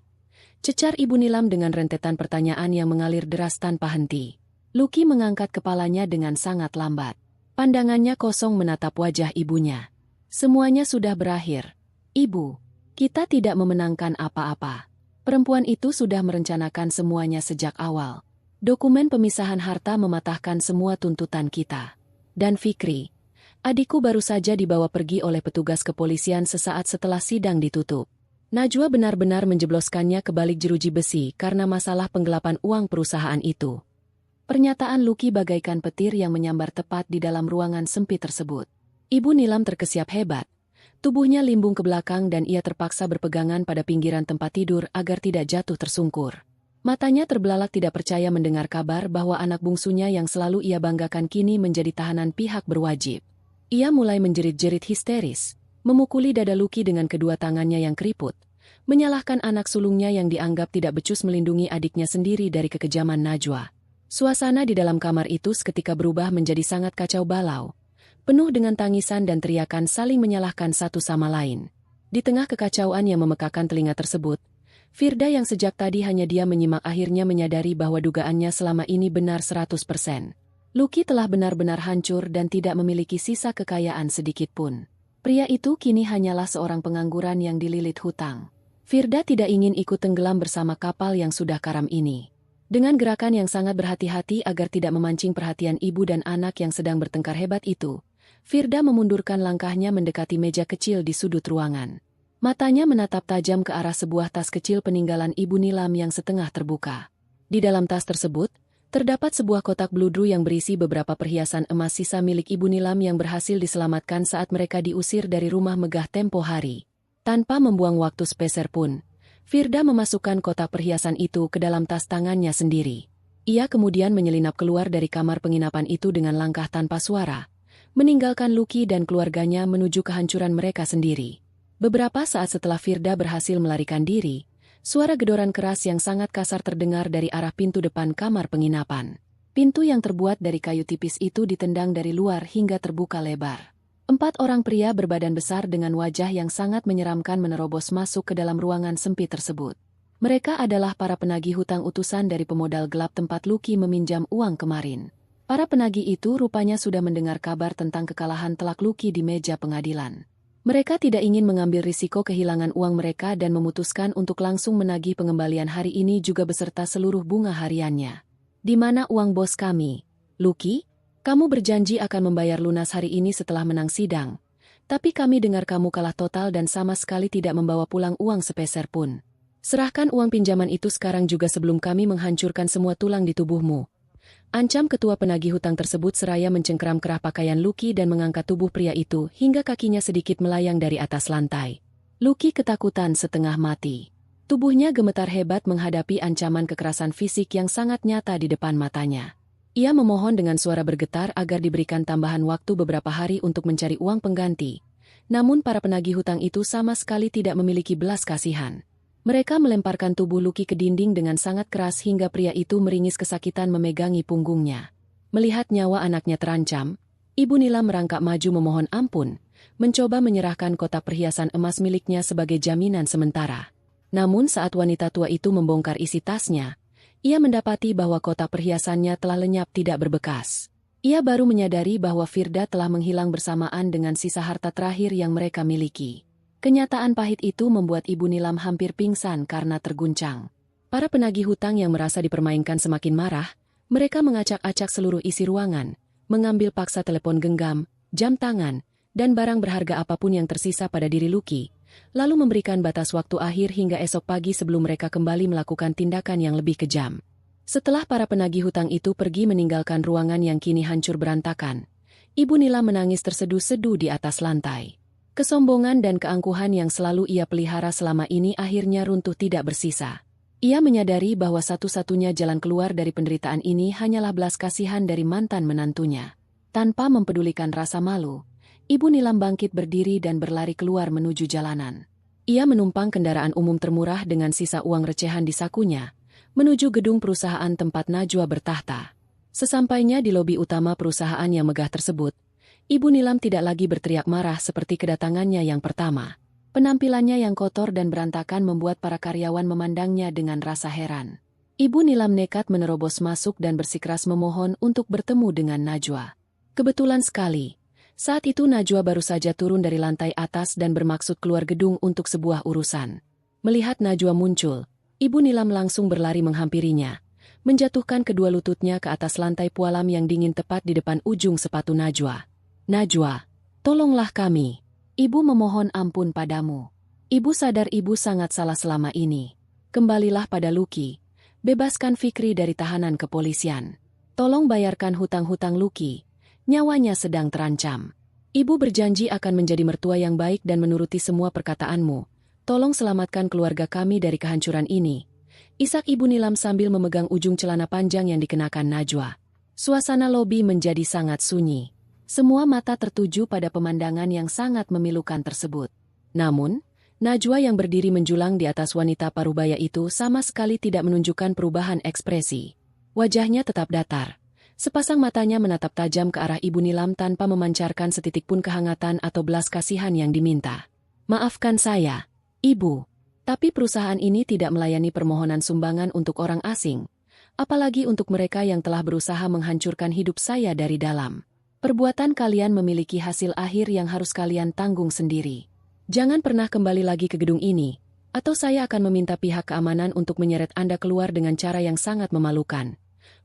Cecar Ibu Nilam dengan rentetan pertanyaan yang mengalir deras tanpa henti. Lucky mengangkat kepalanya dengan sangat lambat. Pandangannya kosong menatap wajah ibunya. Semuanya sudah berakhir. Ibu, kita tidak memenangkan apa-apa. Perempuan itu sudah merencanakan semuanya sejak awal. Dokumen pemisahan harta mematahkan semua tuntutan kita. Dan Fikri, adikku baru saja dibawa pergi oleh petugas kepolisian sesaat setelah sidang ditutup. Najwa benar-benar menjebloskannya ke balik jeruji besi karena masalah penggelapan uang perusahaan itu. Pernyataan Lucky bagaikan petir yang menyambar tepat di dalam ruangan sempit tersebut. Ibu Nilam terkesiap hebat. Tubuhnya limbung ke belakang dan ia terpaksa berpegangan pada pinggiran tempat tidur agar tidak jatuh tersungkur. Matanya terbelalak tidak percaya mendengar kabar bahwa anak bungsunya yang selalu ia banggakan kini menjadi tahanan pihak berwajib. Ia mulai menjerit-jerit histeris, memukuli dada Lucky dengan kedua tangannya yang keriput, menyalahkan anak sulungnya yang dianggap tidak becus melindungi adiknya sendiri dari kekejaman Najwa. Suasana di dalam kamar itu seketika berubah menjadi sangat kacau balau, penuh dengan tangisan dan teriakan saling menyalahkan satu sama lain. Di tengah kekacauan yang memekakan telinga tersebut, Firda yang sejak tadi hanya diam menyimak akhirnya menyadari bahwa dugaannya selama ini benar 100%. Lucky telah benar-benar hancur dan tidak memiliki sisa kekayaan sedikit pun. Pria itu kini hanyalah seorang pengangguran yang dililit hutang. Firda tidak ingin ikut tenggelam bersama kapal yang sudah karam ini. Dengan gerakan yang sangat berhati-hati agar tidak memancing perhatian ibu dan anak yang sedang bertengkar hebat itu, Firda memundurkan langkahnya mendekati meja kecil di sudut ruangan. Matanya menatap tajam ke arah sebuah tas kecil peninggalan Ibu Nilam yang setengah terbuka. Di dalam tas tersebut, terdapat sebuah kotak bludru yang berisi beberapa perhiasan emas sisa milik Ibu Nilam yang berhasil diselamatkan saat mereka diusir dari rumah megah tempo hari. Tanpa membuang waktu sepeser pun, Firda memasukkan kotak perhiasan itu ke dalam tas tangannya sendiri. Ia kemudian menyelinap keluar dari kamar penginapan itu dengan langkah tanpa suara, meninggalkan Lucky dan keluarganya menuju kehancuran mereka sendiri. Beberapa saat setelah Firda berhasil melarikan diri, suara gedoran keras yang sangat kasar terdengar dari arah pintu depan kamar penginapan. Pintu yang terbuat dari kayu tipis itu ditendang dari luar hingga terbuka lebar. 4 orang pria berbadan besar dengan wajah yang sangat menyeramkan menerobos masuk ke dalam ruangan sempit tersebut. Mereka adalah para penagih hutang utusan dari pemodal gelap tempat Lucky meminjam uang kemarin. Para penagih itu rupanya sudah mendengar kabar tentang kekalahan telak Lucky di meja pengadilan. Mereka tidak ingin mengambil risiko kehilangan uang mereka dan memutuskan untuk langsung menagih pengembalian hari ini juga beserta seluruh bunga hariannya. Di mana uang bos kami, Lucky? Kamu berjanji akan membayar lunas hari ini setelah menang sidang. Tapi kami dengar kamu kalah total dan sama sekali tidak membawa pulang uang sepeser pun. Serahkan uang pinjaman itu sekarang juga sebelum kami menghancurkan semua tulang di tubuhmu. Ancam ketua penagih hutang tersebut seraya mencengkeram kerah pakaian Lucky dan mengangkat tubuh pria itu hingga kakinya sedikit melayang dari atas lantai. Lucky ketakutan setengah mati. Tubuhnya gemetar hebat menghadapi ancaman kekerasan fisik yang sangat nyata di depan matanya. Ia memohon dengan suara bergetar agar diberikan tambahan waktu beberapa hari untuk mencari uang pengganti. Namun para penagih hutang itu sama sekali tidak memiliki belas kasihan. Mereka melemparkan tubuh Lucky ke dinding dengan sangat keras hingga pria itu meringis kesakitan memegangi punggungnya. Melihat nyawa anaknya terancam, Ibu Nilam merangkak maju memohon ampun, mencoba menyerahkan kotak perhiasan emas miliknya sebagai jaminan sementara. Namun saat wanita tua itu membongkar isi tasnya, ia mendapati bahwa kotak perhiasannya telah lenyap tidak berbekas. Ia baru menyadari bahwa Firda telah menghilang bersamaan dengan sisa harta terakhir yang mereka miliki. Kenyataan pahit itu membuat Ibu Nilam hampir pingsan karena terguncang. Para penagih hutang yang merasa dipermainkan semakin marah, mereka mengacak-acak seluruh isi ruangan, mengambil paksa telepon genggam, jam tangan, dan barang berharga apapun yang tersisa pada diri Lucky, lalu memberikan batas waktu akhir hingga esok pagi sebelum mereka kembali melakukan tindakan yang lebih kejam. Setelah para penagih hutang itu pergi meninggalkan ruangan yang kini hancur berantakan, Ibu Nilam menangis terseduh-seduh di atas lantai. Kesombongan dan keangkuhan yang selalu ia pelihara selama ini akhirnya runtuh tidak bersisa. Ia menyadari bahwa satu-satunya jalan keluar dari penderitaan ini hanyalah belas kasihan dari mantan menantunya. Tanpa mempedulikan rasa malu, Ibu Nilam bangkit berdiri dan berlari keluar menuju jalanan. Ia menumpang kendaraan umum termurah dengan sisa uang recehan di sakunya, menuju gedung perusahaan tempat Najwa bertahta. Sesampainya di lobi utama perusahaan yang megah tersebut, Ibu Nilam tidak lagi berteriak marah seperti kedatangannya yang pertama. Penampilannya yang kotor dan berantakan membuat para karyawan memandangnya dengan rasa heran. Ibu Nilam nekat menerobos masuk dan bersikeras memohon untuk bertemu dengan Najwa. Kebetulan sekali, saat itu Najwa baru saja turun dari lantai atas dan bermaksud keluar gedung untuk sebuah urusan. Melihat Najwa muncul, Ibu Nilam langsung berlari menghampirinya, menjatuhkan kedua lututnya ke atas lantai pualam yang dingin tepat di depan ujung sepatu Najwa. Najwa, tolonglah kami. Ibu memohon ampun padamu. Ibu sadar ibu sangat salah selama ini. Kembalilah pada Lucky. Bebaskan Fikri dari tahanan kepolisian. Tolong bayarkan hutang-hutang Lucky. Nyawanya sedang terancam. Ibu berjanji akan menjadi mertua yang baik dan menuruti semua perkataanmu. Tolong selamatkan keluarga kami dari kehancuran ini. Isak Ibu Nilam sambil memegang ujung celana panjang yang dikenakan Najwa. Suasana lobi menjadi sangat sunyi. Semua mata tertuju pada pemandangan yang sangat memilukan tersebut. Namun, Najwa yang berdiri menjulang di atas wanita parubaya itu sama sekali tidak menunjukkan perubahan ekspresi. Wajahnya tetap datar. Sepasang matanya menatap tajam ke arah Ibu Nilam tanpa memancarkan setitik pun kehangatan atau belas kasihan yang diminta. Maafkan saya, Ibu. Tapi perusahaan ini tidak melayani permohonan sumbangan untuk orang asing. Apalagi untuk mereka yang telah berusaha menghancurkan hidup saya dari dalam. Perbuatan kalian memiliki hasil akhir yang harus kalian tanggung sendiri. Jangan pernah kembali lagi ke gedung ini. Atau saya akan meminta pihak keamanan untuk menyeret Anda keluar dengan cara yang sangat memalukan.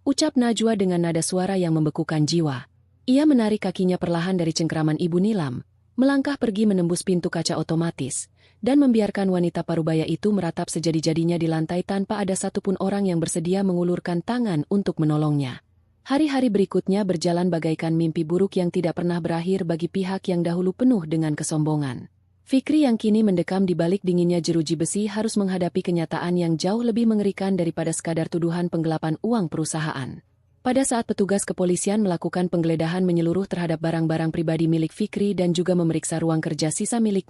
Ucap Najwa dengan nada suara yang membekukan jiwa. Ia menarik kakinya perlahan dari cengkeraman Ibu Nilam, melangkah pergi menembus pintu kaca otomatis, dan membiarkan wanita parubaya itu meratap sejadi-jadinya di lantai tanpa ada satupun orang yang bersedia mengulurkan tangan untuk menolongnya. Hari-hari berikutnya berjalan bagaikan mimpi buruk yang tidak pernah berakhir bagi pihak yang dahulu penuh dengan kesombongan. Fikri yang kini mendekam di balik dinginnya jeruji besi harus menghadapi kenyataan yang jauh lebih mengerikan daripada sekadar tuduhan penggelapan uang perusahaan. Pada saat petugas kepolisian melakukan penggeledahan menyeluruh terhadap barang-barang pribadi milik Fikri dan juga memeriksa ruang kerja sisa milik